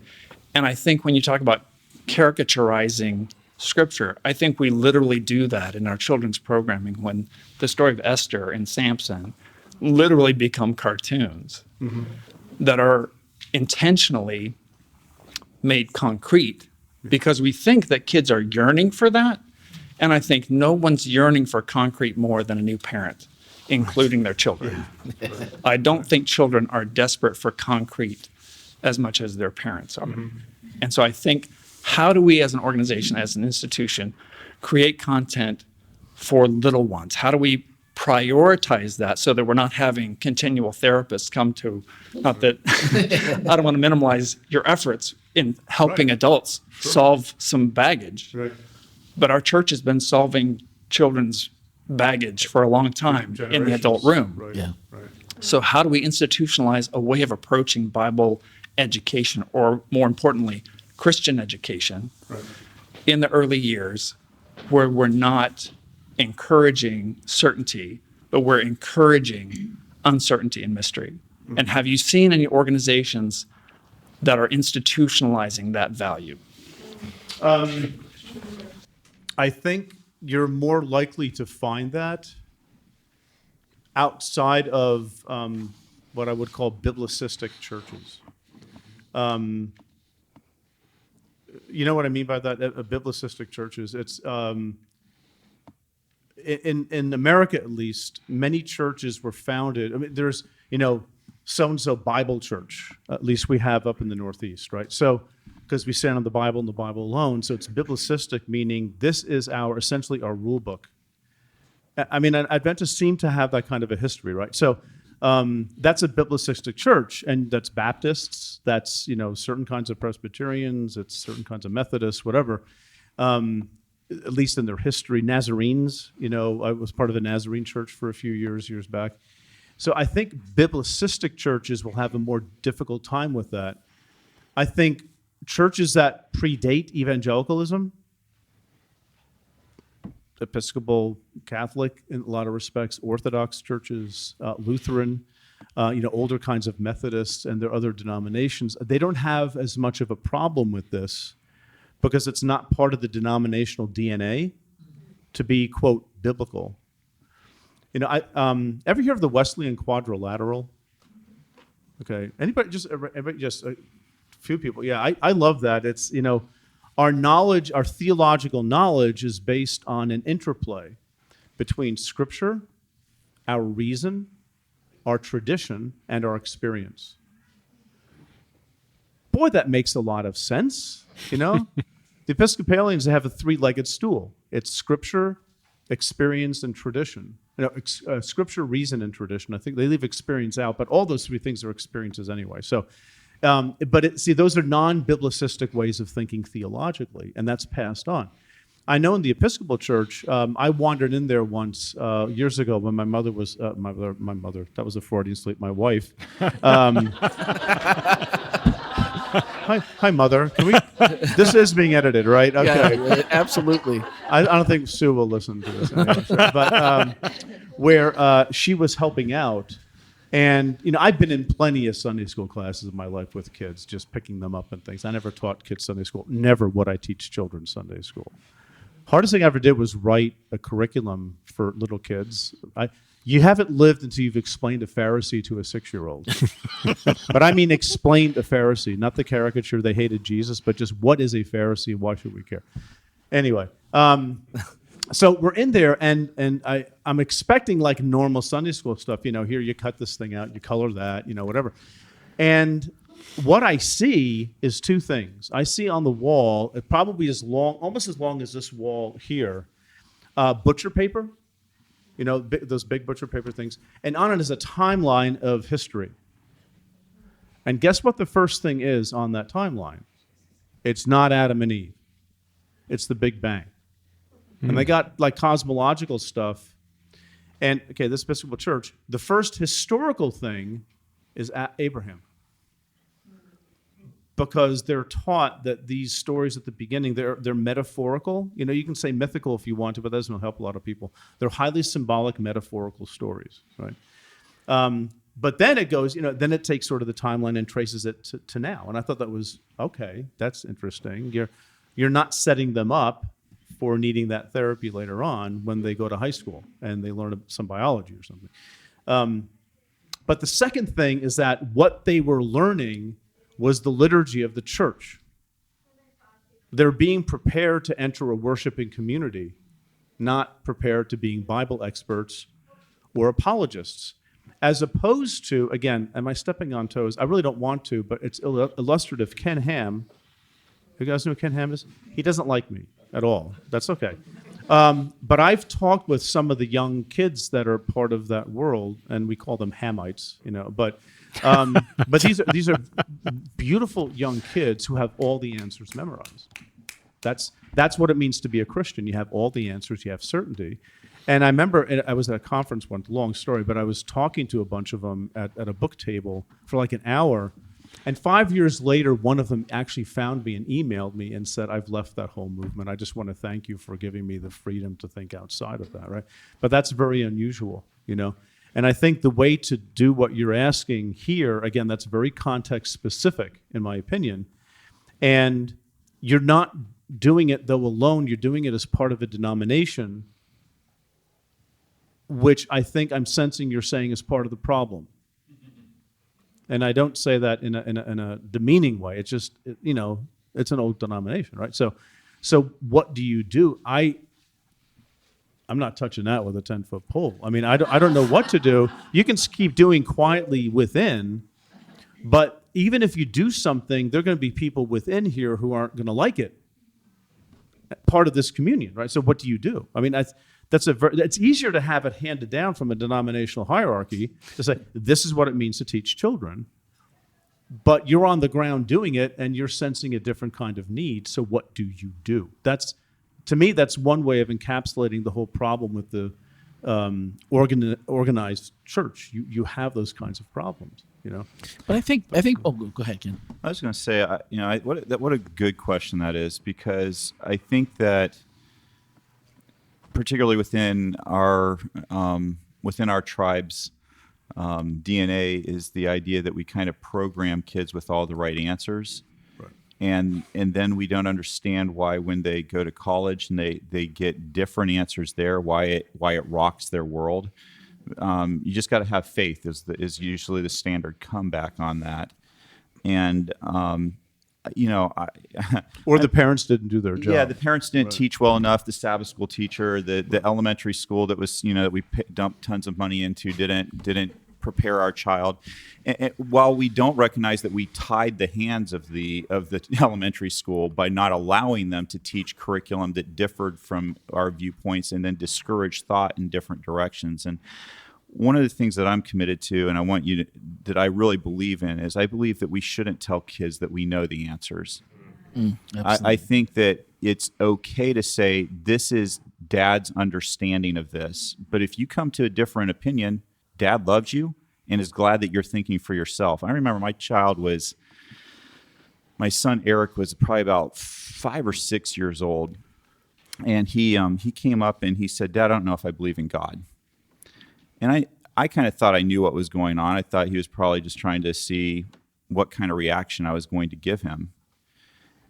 Speaker 7: And I think when you talk about caricaturizing Scripture, I think we literally do that in our children's programming when the story of Esther and Samson literally become cartoons that are intentionally made concrete because we think that kids are yearning for that. And I think no one's yearning for concrete more than a new parent, including their children. I don't think children are desperate for concrete as much as their parents are. And so I think, how do we as an organization, as an institution, create content for little ones? How do we prioritize that so that we're not having continual therapists come to, not that, I don't want to minimize your efforts in helping adults solve some baggage. Right. But our church has been solving children's baggage for a long time in the adult room.
Speaker 3: Right.
Speaker 2: Yeah.
Speaker 3: Right.
Speaker 7: So how do we institutionalize a way of approaching Bible education, or more importantly, Christian education in the early years, where we're not encouraging certainty, but we're encouraging uncertainty and mystery? And have you seen any organizations that are institutionalizing that value?
Speaker 3: I think you're more likely to find that outside of what I would call biblicistic churches. You know what I mean by that? Biblicistic churches. It's in America at least, many churches were founded. I mean, there's, so-and-so Bible church, at least we have up in the Northeast, right? So, because we stand on the Bible and the Bible alone, so it's biblicistic, meaning this is essentially our rule book. I mean, Adventists seem to have that kind of a history, right? So that's a biblicistic church, and that's Baptists, that's, certain kinds of Presbyterians, it's certain kinds of Methodists, whatever, at least in their history. Nazarenes, I was part of the Nazarene church for a few years back. So I think biblicistic churches will have a more difficult time with that. I think churches that predate evangelicalism, Episcopal, Catholic in a lot of respects, Orthodox churches, Lutheran, older kinds of Methodists and their other denominations, they don't have as much of a problem with this because it's not part of the denominational DNA to be, quote, biblical. Ever hear of the Wesleyan quadrilateral? Okay, anybody just a few people. Yeah, I love that. It's, our knowledge, our theological knowledge is based on an interplay between Scripture, our reason, our tradition, and our experience. Boy, that makes a lot of sense, The Episcopalians have a three-legged stool. It's Scripture, experience, and tradition. Scripture, reason, and tradition. I think they leave experience out, but all those three things are experiences anyway. So, those are non-biblicistic ways of thinking theologically, and that's passed on. I know in the Episcopal Church, I wandered in there once years ago when my mother was my mother. That was a Freudian slip. My wife. Hi, Mother. Can we? This is being edited, right? Okay.
Speaker 2: Yeah, absolutely.
Speaker 3: I don't think Sue will listen to this anyway. But where she was helping out. And, I've been in plenty of Sunday school classes in my life with kids, just picking them up and things. I never taught kids Sunday school. Never would I teach children Sunday school. Hardest thing I ever did was write a curriculum for little kids. You haven't lived until you've explained a Pharisee to a 6-year-old. But I mean explained a Pharisee, not the caricature they hated Jesus, but just what is a Pharisee and why should we care? Anyway, so we're in there, and I'm expecting like normal Sunday school stuff. Here you cut this thing out, you color that, whatever. And what I see is two things. I see on the wall, it probably is almost as long as this wall here, butcher paper, those big butcher paper things. And on it is a timeline of history. And guess what the first thing is on that timeline? It's not Adam and Eve. It's the Big Bang. And they got like cosmological stuff. And this Episcopal Church, the first historical thing is Abraham. Because they're taught that these stories at the beginning, they're metaphorical. You can say mythical if you want to, but that doesn't help a lot of people. They're highly symbolic, metaphorical stories, right? But then it goes, then it takes sort of the timeline and traces it to now. And I thought that was, okay, that's interesting. You're not setting them up for needing that therapy later on when they go to high school and they learn some biology or something. But the second thing is that what they were learning was the liturgy of the church. They're being prepared to enter a worshiping community, not prepared to being Bible experts or apologists. As opposed to, again, am I stepping on toes? I really don't want to, but it's illustrative. Ken Ham, you guys know who Ken Ham is? He doesn't like me at all. That's okay. But I've talked with some of the young kids that are part of that world, and we call them Hamites, But these are beautiful young kids who have all the answers memorized. That's what it means to be a Christian. You have all the answers. You have certainty. And I remember I was at a conference once, long story, but I was talking to a bunch of them at a book table for like an hour. And 5 years later, one of them actually found me and emailed me and said, I've left that whole movement. I just want to thank you for giving me the freedom to think outside of that, right? But that's very unusual, And I think the way to do what you're asking here, again, that's very context specific, in my opinion. And you're not doing it, though, alone. You're doing it as part of a denomination, which I think I'm sensing you're saying is part of the problem. And I don't say that in a demeaning way. It's just, it's an old denomination, right? So what do you do? I'm not touching that with a 10-foot pole. I mean, I don't know what to do. You can keep doing quietly within, but even if you do something, there are going to be people within here who aren't going to like it. Part of this communion, right? So what do you do? I mean, it's easier to have it handed down from a denominational hierarchy to say, this is what it means to teach children, but you're on the ground doing it and you're sensing a different kind of need. So what do you do? To me, that's one way of encapsulating the whole problem with the organized church. You have those kinds of problems, you know.
Speaker 2: But I think. Oh, go ahead, Ken.
Speaker 4: I was going to say, what a good question that is, because I think that particularly within our tribe's DNA is the idea that we kind of program kids with all the right answers. And then we don't understand why when they go to college and they get different answers there, why it rocks their world. You just got to have faith is usually the standard comeback on that. And
Speaker 3: or the parents didn't do their job.
Speaker 4: Yeah, the parents didn't teach well enough. The Sabbath school teacher, the elementary school that was that we dumped tons of money into didn't prepare our child. And while we don't recognize that we tied the hands of the elementary school by not allowing them to teach curriculum that differed from our viewpoints and then discouraged thought in different directions. And one of the things that I'm committed to, and I want you to, that I really believe in, is I believe that we shouldn't tell kids that we know the answers. I think that it's okay to say, this is Dad's understanding of this. But if you come to a different opinion, Dad loves you and is glad that you're thinking for yourself. I remember my son Eric was probably about 5 or 6 years old, and he came up and he said, "Dad, I don't know if I believe in God." And I kind of thought I knew what was going on. I thought he was probably just trying to see what kind of reaction I was going to give him.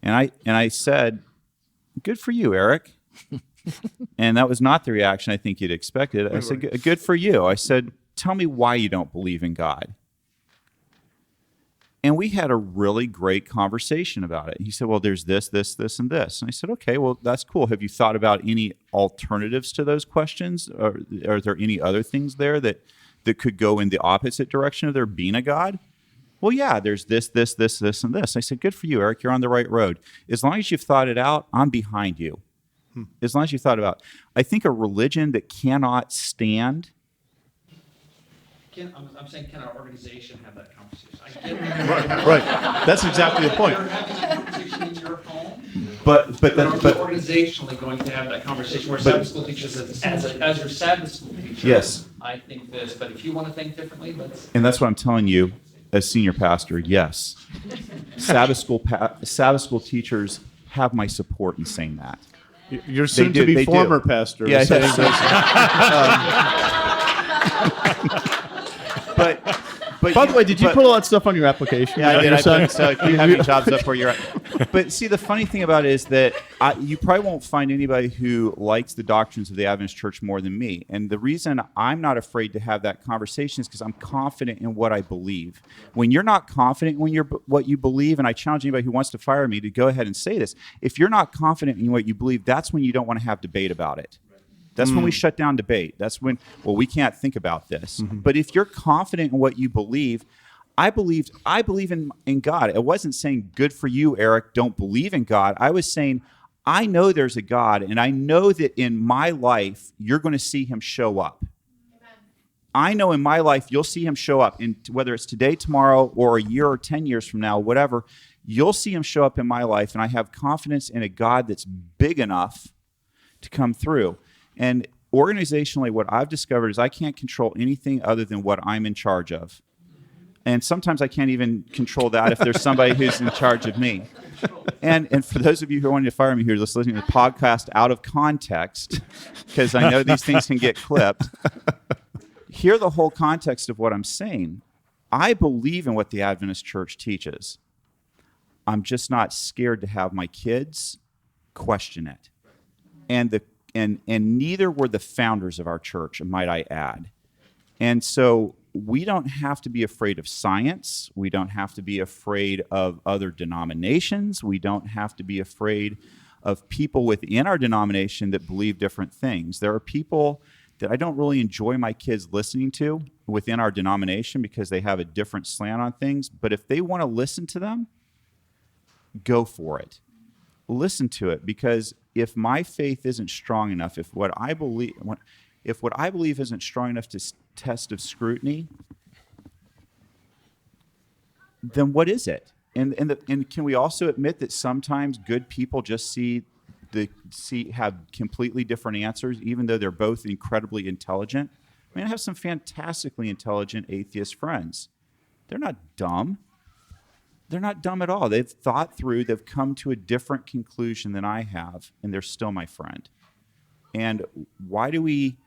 Speaker 4: And I said, "Good for you, Eric." And that was not the reaction I think you'd expected. I said, "Good for you." I said, "Tell me why you don't believe in God." And we had a really great conversation about it. He said, "Well, there's this, this, this, and this." And I said, "Okay, well, that's cool. Have you thought about any alternatives to those questions? Or are there any other things there that could go in the opposite direction of there being a God?" "Well, yeah, there's this, this, this, this, and this." I said, "Good for you, Eric. You're on the right road. As long as you've thought it out, I'm behind you." As long as you thought about it. I think a religion that cannot stand...
Speaker 7: I'm saying, can our organization have that conversation?
Speaker 3: Right. That's exactly the point.
Speaker 7: You're having that conversation in your home,
Speaker 4: But
Speaker 7: organizationally going to have that conversation where Sabbath school teachers, as your Sabbath school teacher,
Speaker 4: yes,
Speaker 7: I think this, but if you want to think differently, let's...
Speaker 4: And that's what I'm telling you as senior pastor, yes. Sabbath school teachers have my support in saying that.
Speaker 3: You're soon to be former pastor.
Speaker 4: Yeah,
Speaker 3: saying
Speaker 4: But
Speaker 3: by the way, did you put all that stuff on your application?
Speaker 4: Yeah, I did. I put, so you have your jobs up where you're at. But see, the funny thing about it is that you probably won't find anybody who likes the doctrines of the Adventist Church more than me. And the reason I'm not afraid to have that conversation is because I'm confident in what I believe. When you're not confident in what you believe, and I challenge anybody who wants to fire me to go ahead and say this, if you're not confident in what you believe, that's when you don't want to have debate about it. That's when we shut down debate. That's when, well, we can't think about this. But if you're confident in what you believe, I believe in God. I wasn't saying, good for you, Eric, don't believe in God. I was saying, I know there's a God, and I know that in my life, you're going to see him show up. Amen. I know in my life, you'll see him show up. And whether it's today, tomorrow, or a year or 10 years from now, whatever, you'll see him show up in my life. And I have confidence in a God that's big enough to come through. And organizationally, what I've discovered is I can't control anything other than what I'm in charge of. And sometimes I can't even control that if there's somebody who's in charge of me. And for those of you who are wanting to fire me here, just listening to the podcast out of context, because I know these things can get clipped, hear the whole context of what I'm saying. I believe in what the Adventist Church teaches. I'm just not scared to have my kids question it. And neither were the founders of our church, might I add. And so we don't have to be afraid of science. We don't have to be afraid of other denominations. We don't have to be afraid of people within our denomination that believe different things. There are people that I don't really enjoy my kids listening to within our denomination because they have a different slant on things. But if they want to listen to them, go for it. Listen to it, because if my faith isn't strong enough, if what I believe isn't strong enough to test of scrutiny, then what is it? And can we also admit that sometimes good people just have completely different answers, even though they're both incredibly intelligent? I mean, I have some fantastically intelligent atheist friends. They're not dumb. They're not dumb at all. They've thought through, they've come to a different conclusion than I have, and they're still my friend. And why do we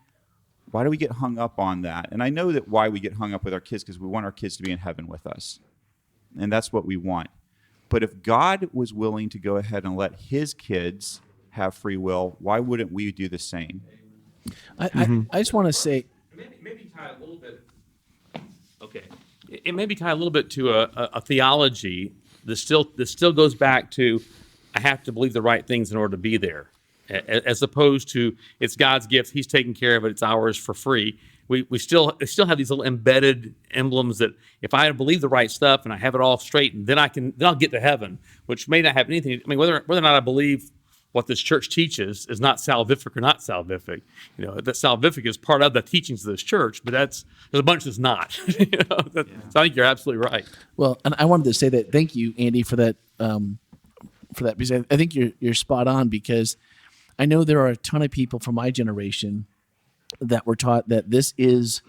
Speaker 4: get hung up on that? And I know that why we get hung up with our kids, because we want our kids to be in heaven with us. And that's what we want. But if God was willing to go ahead and let his kids have free will, why wouldn't we do the same?
Speaker 2: I just want to say,
Speaker 8: maybe tie a little bit. Okay, it may be tied a little bit to a theology that still goes back to I have to believe the right things in order to be there, as opposed to it's God's gift, He's taking care of it, it's ours for free. We still have these little embedded emblems that if I believe the right stuff and I have it all straightened, then I'll get to heaven, which may not have anything. I mean, whether or not I believe what this church teaches is not salvific or not salvific. You know, that salvific is part of the teachings of this church, but there's a bunch that's not. So I think you're absolutely right.
Speaker 2: well, and I wanted to say that. Thank you, Andy, for that. Because I think you're spot on. Because I know there are a ton of people from my generation that were taught that this is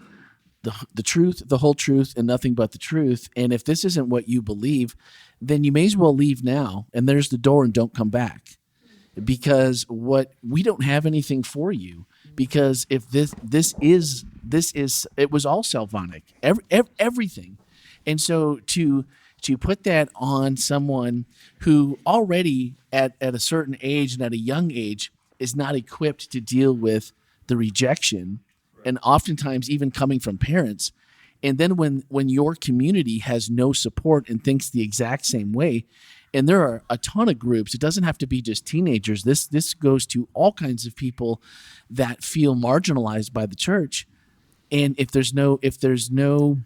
Speaker 2: the truth, the whole truth, and nothing but the truth. And if this isn't what you believe, then you may as well leave now. And there's the door, and don't come back. Because we don't have anything for you. Because if this is it was all salvonic, everything. And so to put that on someone who already at a certain age and at a young age is not equipped to deal with the rejection, and oftentimes even coming from parents, and then when your community has no support and thinks the exact same way. And there are a ton of groups. It doesn't have to be just teenagers. This goes to all kinds of people that feel marginalized by the church. And if there's no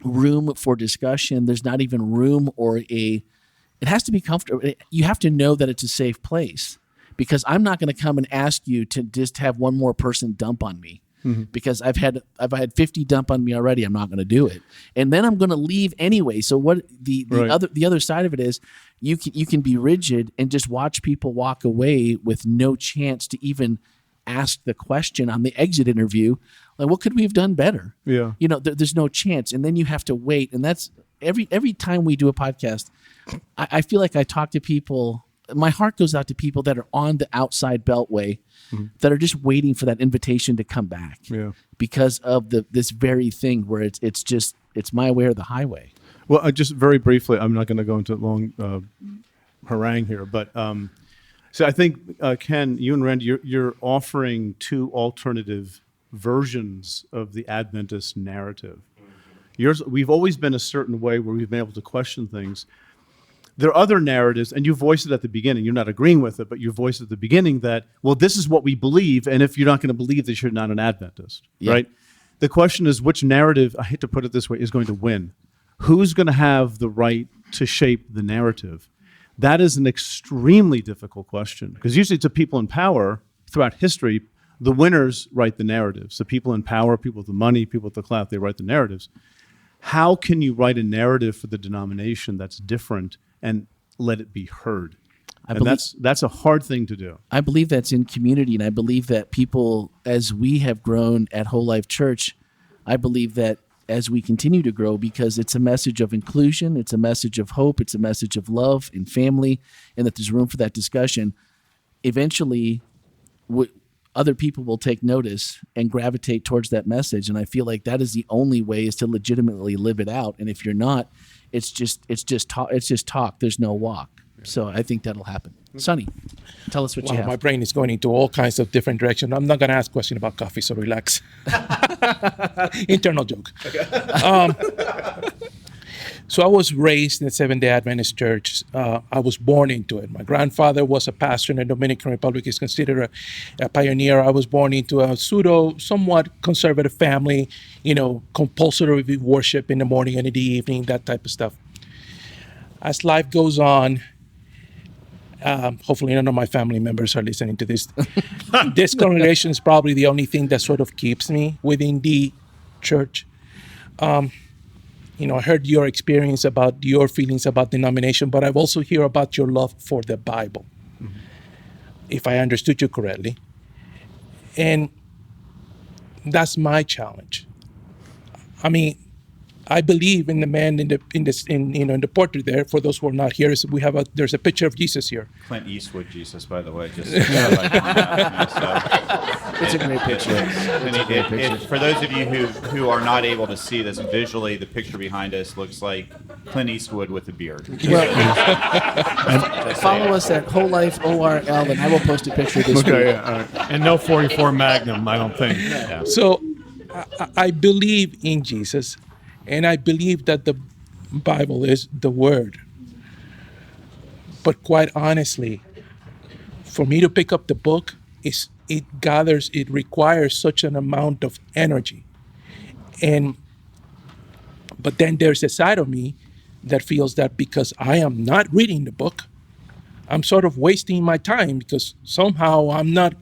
Speaker 2: room for discussion, there's not even room it has to be comfortable. You have to know that it's a safe place, because I'm not going to come and ask you to just have one more person dump on me. Because I've had 50 dump on me already. I'm not going to do it, and then I'm going to leave anyway. So what the other side of it is, you can be rigid and just watch people walk away with no chance to even ask the question on the exit interview, like, what could we have done better?
Speaker 3: Yeah,
Speaker 2: there's no chance, and then you have to wait. And that's every time we do a podcast, I feel like I talk to people. My heart goes out to people that are on the outside beltway, that are just waiting for that invitation to come back, because of this very thing where it's my way or the highway.
Speaker 3: Well, just very briefly, I'm not going to go into a long harangue here, but so I think, Ken, you and Randy, you're offering two alternative versions of the Adventist narrative. We've always been a certain way where we've been able to question things. There are other narratives, and you voiced it at the beginning. You're not agreeing with it, but you voiced at the beginning that, well, this is what we believe, and if you're not going to believe this, you're not an Adventist, right? The question is, which narrative, I hate to put it this way, is going to win? Who's going to have the right to shape the narrative? That is an extremely difficult question, because usually to people in power throughout history, the winners write the narratives. The people in power, people with the money, people with the clout, they write the narratives. How can you write a narrative for the denomination that's different and let it be heard? That's a hard thing to do.
Speaker 2: I believe that's in community, and I believe that people, as we have grown at WholeLife Church, I believe that as we continue to grow, because it's a message of inclusion, it's a message of hope, it's a message of love and family, and that there's room for that discussion, eventually other people will take notice and gravitate towards that message. And I feel like that is the only way, is to legitimately live it out. And if you're not, it's just talk. There's no walk. So I think that'll happen. Sonny, tell us what you have.
Speaker 9: My brain is going into all kinds of different directions. I'm not going to ask a question about coffee, so relax. Internal joke. So I was raised in the Seventh-day Adventist Church. I was born into it. My grandfather was a pastor in the Dominican Republic. He's considered a pioneer. I was born into a somewhat conservative family, compulsory worship in the morning and in the evening, that type of stuff. As life goes on, hopefully none of my family members are listening to this. This congregation is probably the only thing that sort of keeps me within the church. I heard your experience about your feelings about denomination, but I've also heard about your love for the Bible, if I understood you correctly. And that's my challenge. I mean, I believe in the man in the portrait there. For those who are not here, there's a picture of Jesus here.
Speaker 4: Clint Eastwood Jesus, by the way. Just
Speaker 2: It's a great picture.
Speaker 4: For those of you who are not able to see this visually, the picture behind us looks like Clint Eastwood with a beard.
Speaker 2: Well, follow us at WholeLife ORL, and I will post a picture this week.
Speaker 5: Okay, all right. And no 44 Magnum, I don't think.
Speaker 4: Yeah.
Speaker 9: So I believe in Jesus, and I believe that the Bible is the Word. But quite honestly, for me to pick up the book, it requires such an amount of energy. But then there's a side of me that feels that because I am not reading the book, I'm sort of wasting my time because somehow I'm not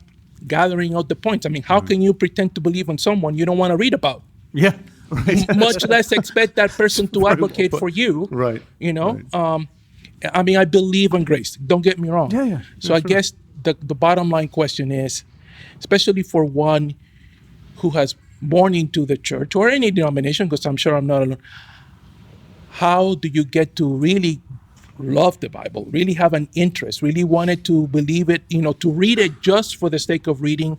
Speaker 9: gathering out the points. I mean, how can you pretend to believe in someone you don't want to read about?
Speaker 3: Yeah. Right.
Speaker 9: Much less expect that person to advocate for you.
Speaker 3: Right.
Speaker 9: Right. I mean, I believe in grace. Don't get me wrong.
Speaker 3: Yeah.
Speaker 9: So I guess the bottom line question is, especially for one who has born into the church or any denomination, because I'm sure I'm not alone, how do you get to really love the Bible, really have an interest, really wanted to believe it, to read it just for the sake of reading,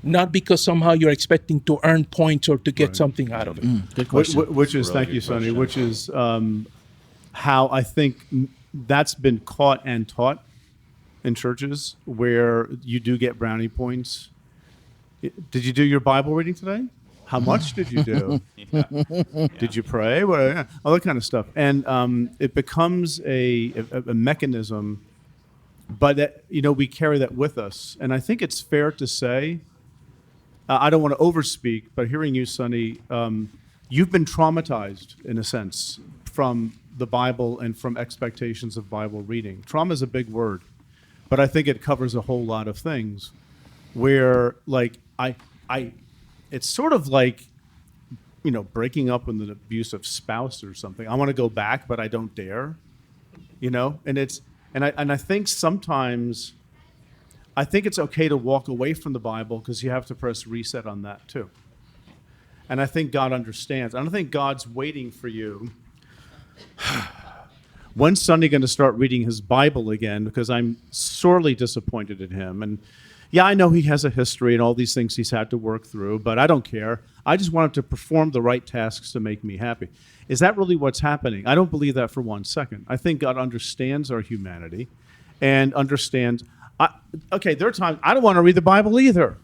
Speaker 9: not because somehow you're expecting to earn points or to get something out of it?
Speaker 2: Good question.
Speaker 3: Which is, thank you, Sonny, which is how I think that's been caught and taught in churches where you do get brownie points. Did you do your Bible reading today? How much did you do? Did you pray? Well, all that kind of stuff. And it becomes a mechanism, but that, we carry that with us. And I think it's fair to say, I don't want to overspeak, but hearing you, Sonny, you've been traumatized, in a sense, from the Bible and from expectations of Bible reading. Trauma is a big word, but I think it covers a whole lot of things where, it's sort of like, breaking up with an abusive spouse or something. I want to go back, but I don't dare, and I think sometimes, I think it's okay to walk away from the Bible because you have to press reset on that too. And I think God understands. I don't think God's waiting for you. When's Sonny going to start reading his Bible again? Because I'm sorely disappointed in him. And yeah, I know he has a history and all these things he's had to work through, but I don't care. I just want him to perform the right tasks to make me happy. Is that really what's happening? I don't believe that for 1 second. I think God understands our humanity and understands. There are times I don't want to read the Bible either,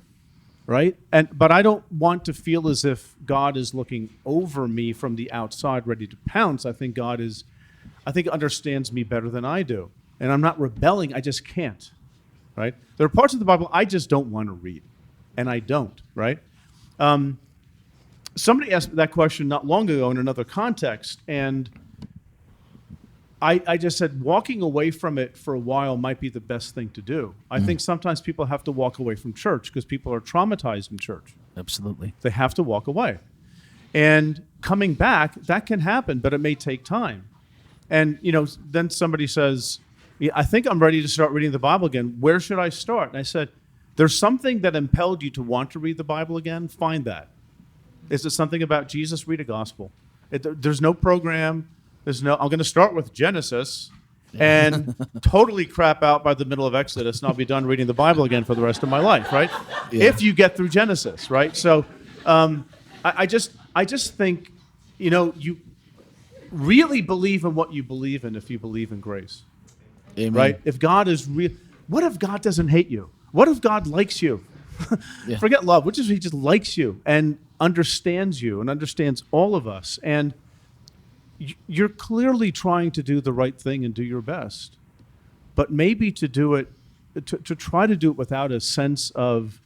Speaker 3: right? But I don't want to feel as if God is looking over me from the outside, ready to pounce. I think God understands me better than I do, and I'm not rebelling. I just can't, right? There are parts of the Bible I just don't want to read, and I don't, right? Somebody asked me that question not long ago in another context, and I just said walking away from it for a while might be the best thing to do. I think sometimes people have to walk away from church because people are traumatized in church.
Speaker 2: Absolutely.
Speaker 3: They have to walk away. And coming back, that can happen, but it may take time. And, then somebody says, I think I'm ready to start reading the Bible again. Where should I start? And I said, there's something that impelled you to want to read the Bible again. Find that. Is it something about Jesus? Read a gospel. There's no program. I'm going to start with Genesis and totally crap out by the middle of Exodus, and I'll be done reading the Bible again for the rest of my life, right? Yeah. If you get through Genesis, right? So I just think, you really believe in what you believe in if you believe in grace.
Speaker 2: Amen.
Speaker 3: Right? If God is real, what if God doesn't hate you? What if God likes you? Yeah. Forget love. What if he just likes you and understands you and understands all of us? And you're clearly trying to do the right thing and do your best, but maybe to do it, to try to do it without a sense of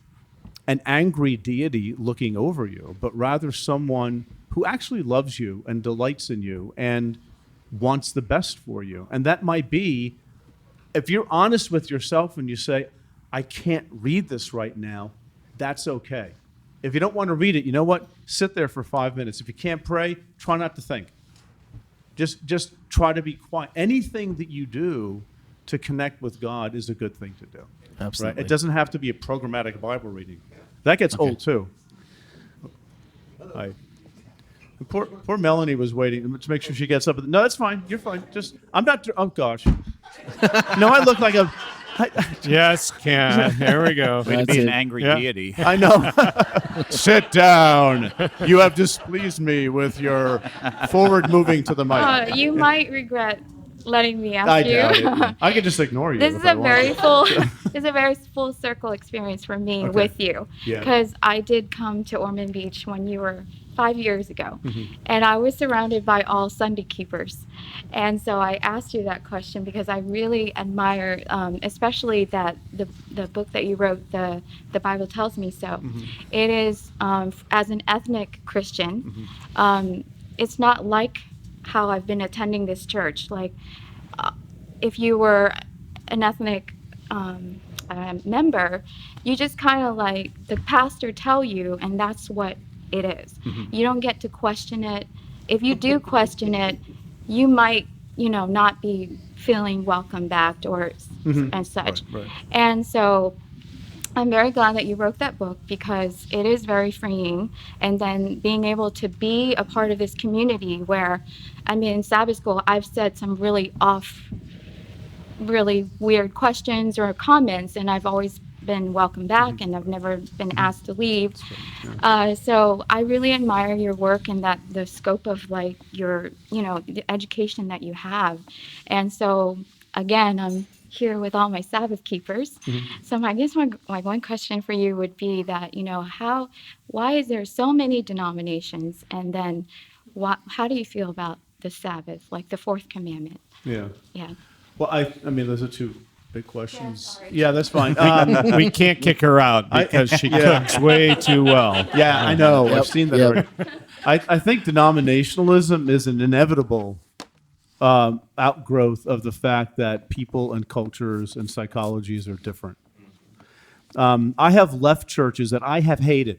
Speaker 3: an angry deity looking over you, but rather someone who actually loves you and delights in you and wants the best for you. And that might be, if you're honest with yourself and you say, I can't read this right now, that's okay. If you don't want to read it, you know what? Sit there for 5 minutes. If you can't pray, try not to think. Just try to be quiet. Anything that you do to connect with God is a good thing to do.
Speaker 2: Absolutely.
Speaker 3: Right? It doesn't have to be a programmatic Bible reading. That gets old too. Hi. Poor Melanie was waiting to make sure she gets up. No, that's fine. You're fine. I'm not. Oh gosh. No, I look like a.
Speaker 5: Yes, Ken. There we go.
Speaker 4: Way to be an angry deity.
Speaker 3: I know. Sit down. You have displeased me with your forward moving to the mic.
Speaker 10: You might regret letting me ask
Speaker 3: I
Speaker 10: you.
Speaker 3: doubt it. I could just ignore you.
Speaker 10: This
Speaker 3: if
Speaker 10: is
Speaker 3: I
Speaker 10: a
Speaker 3: wanted.
Speaker 10: very full. This is a very full circle experience for me
Speaker 3: Okay.
Speaker 10: with you,
Speaker 3: Yeah.
Speaker 10: because I did come to Ormond Beach when you were 5 years ago,
Speaker 3: Mm-hmm.
Speaker 10: and I was surrounded by all Sunday keepers, and so I asked you that question because I really admire, especially that the book that you wrote, the Bible Tells Me So.
Speaker 3: Mm-hmm.
Speaker 10: It is as an ethnic Christian, it's not like how I've been attending this church. Like, if you were an ethnic member, you just kind of like the pastor tell you, and that's what it is. You don't get to question it. If you do question it, you might, not be feeling welcome back or and such.
Speaker 3: Right.
Speaker 10: And so I'm very glad that you wrote that book, because it is very freeing. And then being able to be a part of this community where, in Sabbath school, I've said some really weird questions or comments, and I've always been welcomed back, and I've never been asked to leave. So I really admire your work and that the scope of like your, the education that you have. And so again, I'm here with all my Sabbath keepers. So I guess my one question for you would be that, why is there so many denominations? And then how do you feel about the Sabbath, like the fourth commandment?
Speaker 3: Yeah.
Speaker 10: Yeah.
Speaker 3: Well, I mean, those are two big questions. Yeah, that's fine.
Speaker 5: We can't kick her out because she cooks way too well.
Speaker 3: Yeah, I know. I've seen that already. I think denominationalism is an inevitable outgrowth of the fact that people and cultures and psychologies are different. I have left churches that I have hated,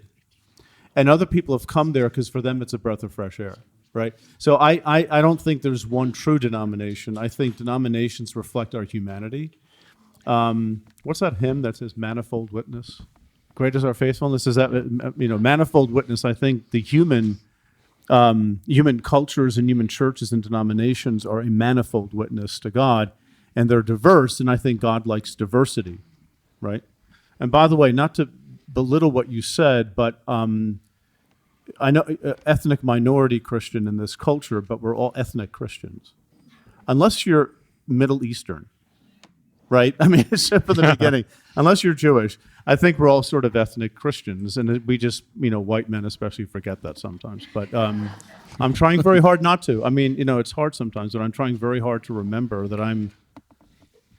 Speaker 3: and other people have come there because for them it's a breath of fresh air, right? So I don't think there's one true denomination. I think denominations reflect our humanity. What's that hymn that says manifold witness? Great is our faithfulness. Is that, manifold witness? I think the human cultures and human churches and denominations are a manifold witness to God, and they're diverse, and I think God likes diversity, right? And by the way, not to belittle what you said, but I know ethnic minority Christian in this culture, but we're all ethnic Christians. Unless you're Middle Eastern, right? It's from the beginning. Unless you're Jewish, I think we're all sort of ethnic Christians, and we just, white men especially forget that sometimes. But I'm trying very hard not to. It's hard sometimes, but I'm trying very hard to remember that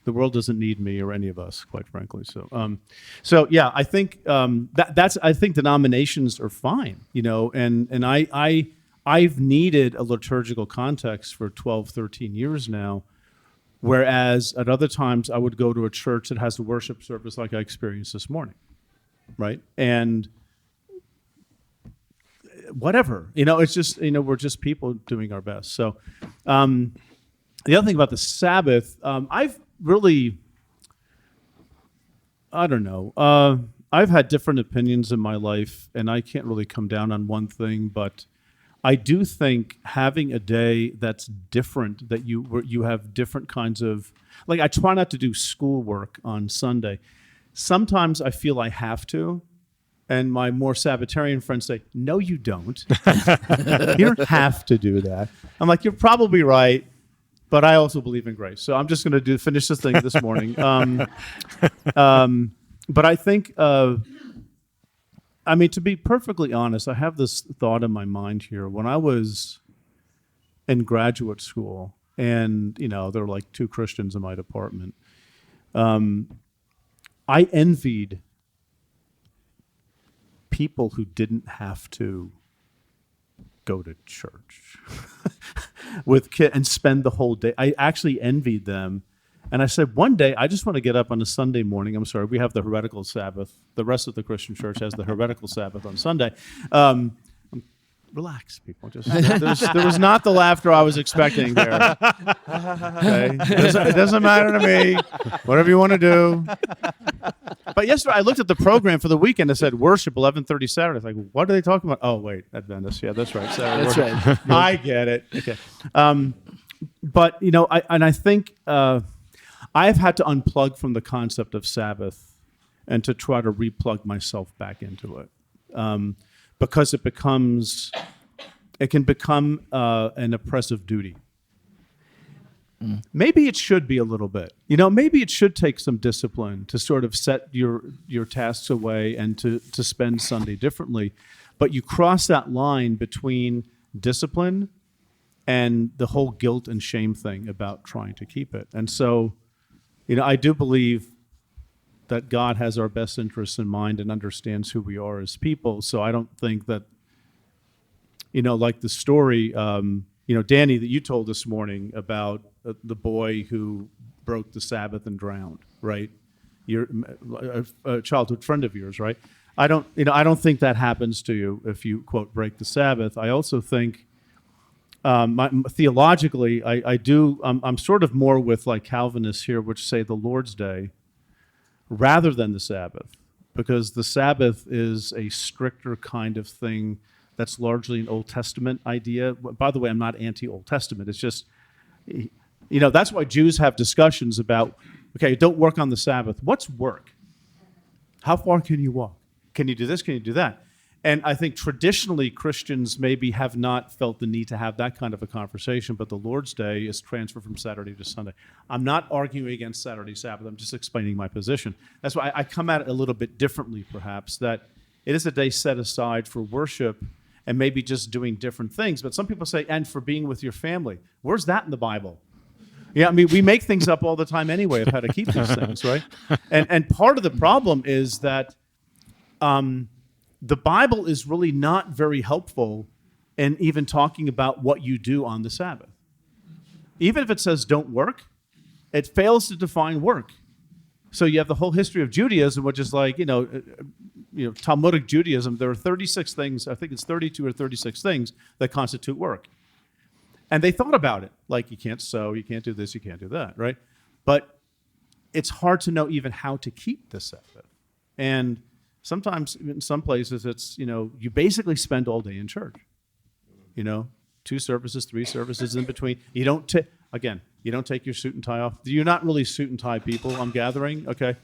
Speaker 3: the world doesn't need me or any of us, quite frankly. So yeah, I think I think denominations are fine, and I've needed a liturgical context for 12, 13 years now. Whereas at other times I would go to a church that has a worship service like I experienced this morning, right? And whatever, it's just, we're just people doing our best. So the other thing about the Sabbath, I've really, I don't know, I've had different opinions in my life, and I can't really come down on one thing, but I do think having a day that's different, that you have different kinds of, like I try not to do schoolwork on Sunday. Sometimes I feel I have to, and my more Sabbatarian friends say, no, you don't. You don't have to do that. I'm like, you're probably right, but I also believe in grace. So I'm just going to finish this thing this morning. But I think... to be perfectly honest, I have this thought in my mind here. When I was in graduate school, and there were like 2 Christians in my department. I envied people who didn't have to go to church with kids and spend the whole day. I actually envied them. And I said, one day, I just want to get up on a Sunday morning. I'm sorry, we have the heretical Sabbath. The rest of the Christian church has the heretical Sabbath on Sunday. Relax, people. There was not the laughter I was expecting there. Okay? It doesn't matter to me. Whatever you want to do. But yesterday, I looked at the program for the weekend. It said worship 11:30 Saturday. I was like, what are they talking about? Oh, wait, Adventist. Yeah, that's right. Saturday
Speaker 2: That's
Speaker 3: worship.
Speaker 2: right.
Speaker 3: I get it. Okay. But I think I've had to unplug from the concept of Sabbath and to try to replug myself back into it. Because it can become an oppressive duty. Maybe it should be a little bit. Maybe it should take some discipline to sort of set your tasks away and to spend Sunday differently. But you cross that line between discipline and the whole guilt and shame thing about trying to keep it. And so, I do believe that God has our best interests in mind and understands who we are as people. So I don't think that, like the story, Danny, that you told this morning about the boy who broke the Sabbath and drowned, right? You're a childhood friend of yours, right? I don't think that happens to you if you, quote, break the Sabbath. I also think, theologically, I'm sort of more with like Calvinists here, which say the Lord's Day rather than the Sabbath, because the Sabbath is a stricter kind of thing that's largely an Old Testament idea. By the way, I'm not anti-Old Testament. It's just, that's why Jews have discussions about, okay, don't work on the Sabbath. What's work? How far can you walk? Can you do this? Can you do that? And I think traditionally Christians maybe have not felt the need to have that kind of a conversation, but the Lord's Day is transferred from Saturday to Sunday. I'm not arguing against Saturday Sabbath. I'm just explaining my position. That's why I come at it a little bit differently, perhaps, that it is a day set aside for worship and maybe just doing different things. But some people say, and for being with your family. Where's that in the Bible? Yeah, I mean, we make things up all the time anyway of how to keep these things, right? And part of the problem is that the Bible is really not very helpful in even talking about what you do on the Sabbath. Even if it says don't work, it fails to define work. So you have the whole history of Judaism, which is like, Talmudic Judaism. There are 36 things, I think it's 32 or 36 things that constitute work. And they thought about it, like you can't sew, you can't do this, you can't do that, right? But it's hard to know even how to keep the Sabbath. And sometimes in some places it's, you basically spend all day in church. 2 services, 3 services in between. You don't take your suit and tie off. You're not really suit and tie people, I'm gathering, okay?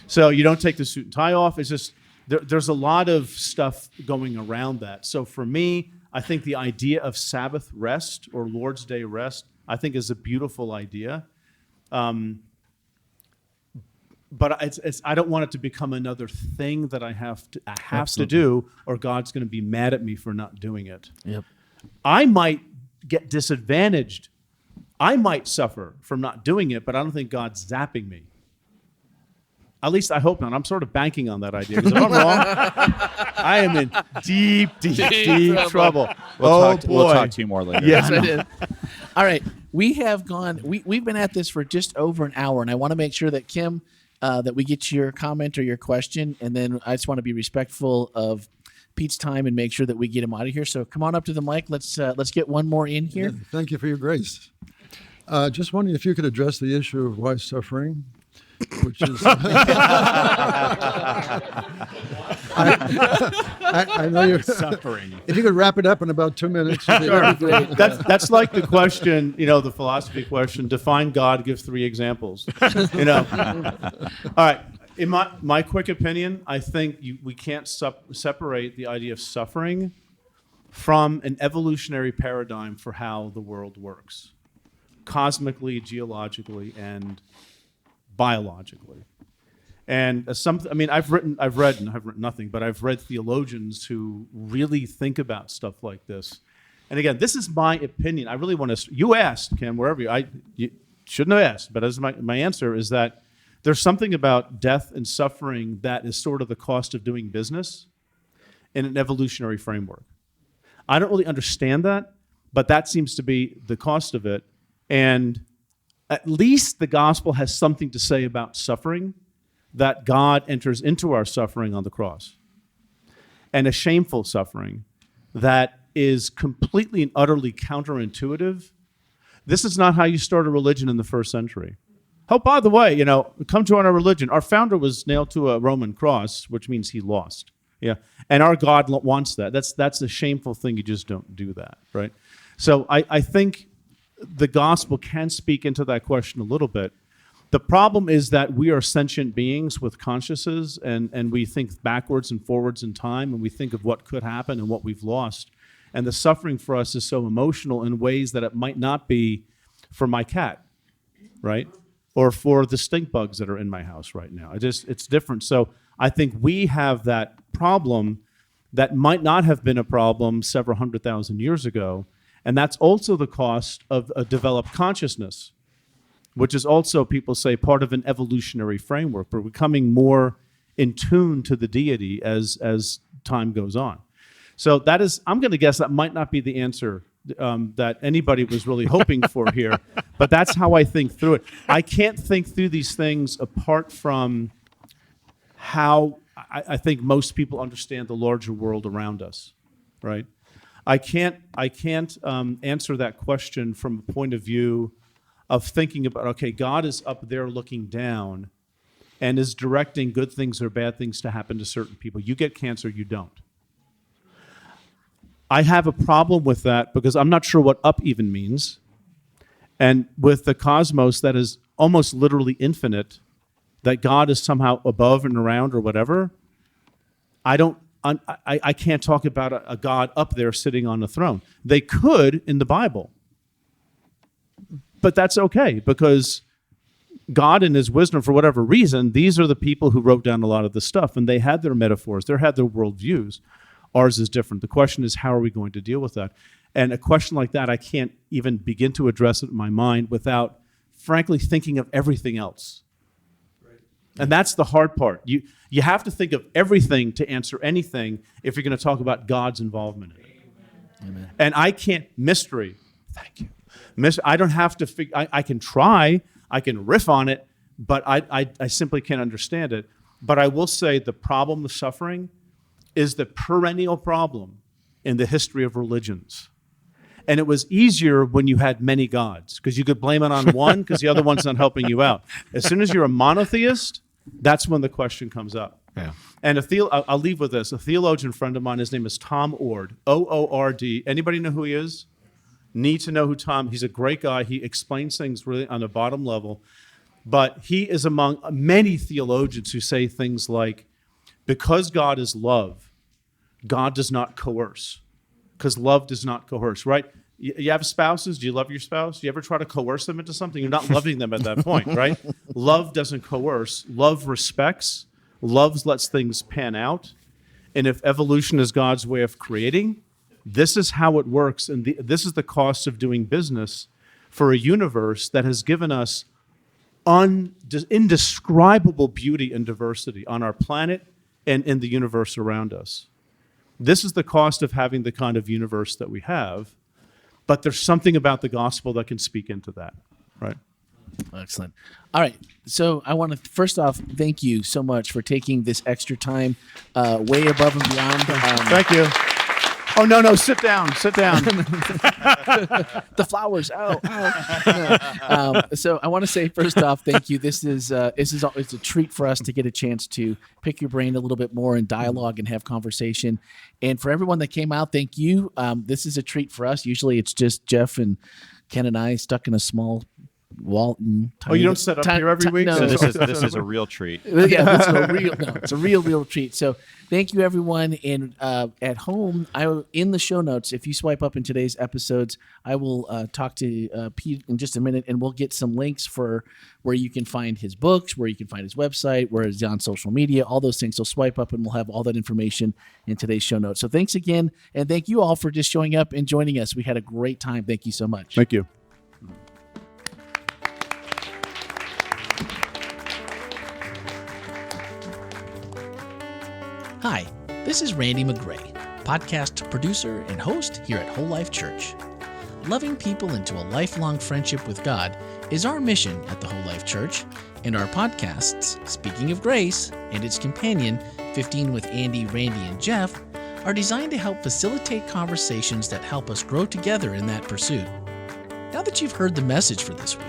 Speaker 3: So you don't take the suit and tie off. It's just, there's a lot of stuff going around that. So for me, I think the idea of Sabbath rest or Lord's Day rest, I think is a beautiful idea. But I don't want it to become another thing that I have to do, or God's going to be mad at me for not doing it.
Speaker 2: Yep.
Speaker 3: I might get disadvantaged. I might suffer from not doing it, but I don't think God's zapping me. At least I hope not. I'm sort of banking on that idea. Because if I'm wrong, I am in deep trouble.
Speaker 4: We'll talk to you more later.
Speaker 2: Yes, I did. All right. We have gone, we've been at this for just over an hour, and I want to make sure that Kim, that we get your comment or your question, and then I just want to be respectful of Pete's time and make sure that we get him out of here. So come on up to the mic. Let's get one more in here.
Speaker 11: Yeah, thank you for your grace. Just wondering if you could address the issue of wife suffering, which is I know you're suffering. If you could wrap it up in about 2 minutes.
Speaker 3: Sure. That's like the question, the philosophy question, define God, give 3 examples. All right. In my quick opinion, I think we can't separate the idea of suffering from an evolutionary paradigm for how the world works, cosmically, geologically, and biologically. And I've read nothing, but I've read theologians who really think about stuff like this. and again, this is my opinion. I really want to. You asked, Ken, wherever you shouldn't have asked, but as my answer is that there's something about death and suffering that is sort of the cost of doing business in an evolutionary framework. I don't really understand that, but that seems to be the cost of it. And at least the gospel has something to say about suffering, that God enters into our suffering on the cross, and a shameful suffering that is completely and utterly counterintuitive. This is not how you start a religion in the first century. Oh, by the way, come join our religion. Our founder was nailed to a Roman cross, which means he lost. Yeah, and our God wants that. That's a shameful thing. You just don't do that, right? So I think the gospel can speak into that question a little bit. The problem is that we are sentient beings with consciences, and we think backwards and forwards in time, and we think of what could happen and what we've lost. And the suffering for us is so emotional in ways that it might not be for my cat, right? Or for the stink bugs that are in my house right now. It's different. So I think we have that problem that might not have been a problem several 100,000 years ago. And that's also the cost of a developed consciousness, which is also, people say, part of an evolutionary framework. We're becoming more in tune to the deity as time goes on. So that is, I'm going to guess that might not be the answer that anybody was really hoping for here, but that's how I think through it. I can't think through these things apart from how I think most people understand the larger world around us, right? I can't answer that question from a point of view of thinking about, okay, God is up there looking down and is directing good things or bad things to happen to certain people. You get cancer, you don't. I have a problem with that because I'm not sure what up even means. And with the cosmos that is almost literally infinite, that God is somehow above and around or whatever, I can't talk about a God up there sitting on a throne. They could in the Bible, but that's okay because God in his wisdom, for whatever reason, these are the people who wrote down a lot of the stuff, and they had their metaphors, they had their worldviews. Ours is different. The question is, how are we going to deal with that? And a question like that, I can't even begin to address it in my mind without, frankly, thinking of everything else. Right. And that's the hard part. You have to think of everything to answer anything if you're going to talk about God's involvement in it. Amen. And I can't mystery. Thank you. I don't have to figure. I can try. I can riff on it, but I simply can't understand it. But I will say the problem of suffering is the perennial problem in the history of religions. And it was easier when you had many gods because you could blame it on one because the other one's not helping you out. As soon as you're a monotheist, that's when the question comes up. Yeah. And I'll leave with this. A theologian friend of mine, his name is Tom Oord, O-O-R-D. Anybody know who he is? Need to know who Tom, he's a great guy. He explains things really on the bottom level. But he is among many theologians who say things like, because God is love, God does not coerce, because love does not coerce, right? You have spouses. Do you love your spouse? Do you ever try to coerce them into something? You're not loving them at that point, right? Love doesn't coerce. Love respects. Love lets things pan out. And if evolution is God's way of creating, this is how it works. And this is the cost of doing business for a universe that has given us indescribable beauty and diversity on our planet and in the universe around us. This is the cost of having the kind of universe that we have, but there's something about the gospel that can speak into that, right?
Speaker 2: Excellent. All right. So I want to, first off, thank you so much for taking this extra time way above and beyond.
Speaker 3: Thank you. Oh, no, sit down.
Speaker 2: The flowers. So I want to say, first off, thank you. It's a treat for us to get a chance to pick your brain a little bit more and dialogue and have conversation. And for everyone that came out, thank you. This is a treat for us. Usually it's just Jeff and Ken and I stuck in a small Walton.
Speaker 3: Oh, you don't set up here every week?
Speaker 2: No,
Speaker 4: So this is a real treat.
Speaker 2: yeah, it's a real treat. So thank you, everyone. And at home, in the show notes, if you swipe up in today's episodes, I will talk to Pete in just a minute, and we'll get some links for where you can find his books, where you can find his website, where he's on social media, all those things. So swipe up, and we'll have all that information in today's show notes. So thanks again, and thank you all for just showing up and joining us. We had a great time. Thank you so much.
Speaker 3: Thank you.
Speaker 1: Hi, this is Randy Magray, podcast producer and host here at WholeLife Church. Loving people into a lifelong friendship with God is our mission at the WholeLife Church, and our podcasts, Speaking of Grace and its companion, 15 with Andy, Randy, and Jeff, are designed to help facilitate conversations that help us grow together in that pursuit. Now that you've heard the message for this week,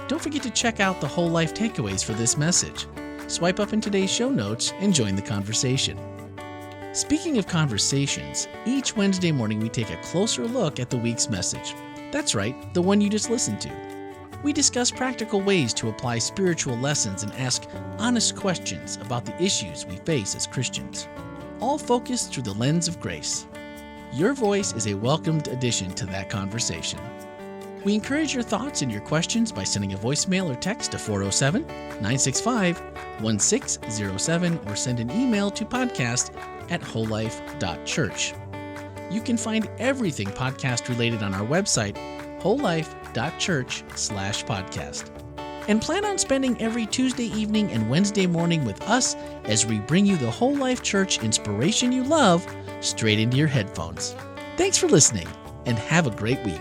Speaker 1: don't forget to check out the WholeLife takeaways for this message. Swipe up in today's show notes and join the conversation. Speaking of conversations, each Wednesday morning we take a closer look at the week's message. That's right, the one you just listened to. We discuss practical ways to apply spiritual lessons and ask honest questions about the issues we face as Christians, all focused through the lens of grace. Your voice is a welcomed addition to that conversation. We encourage your thoughts and your questions by sending a voicemail or text to 407-965-1607 or send an email to podcast@wholelife.church. You can find everything podcast related on our website, wholelife.church/podcast. And plan on spending every Tuesday evening and Wednesday morning with us as we bring you the WholeLife Church inspiration you love straight into your headphones. Thanks for listening, and have a great week.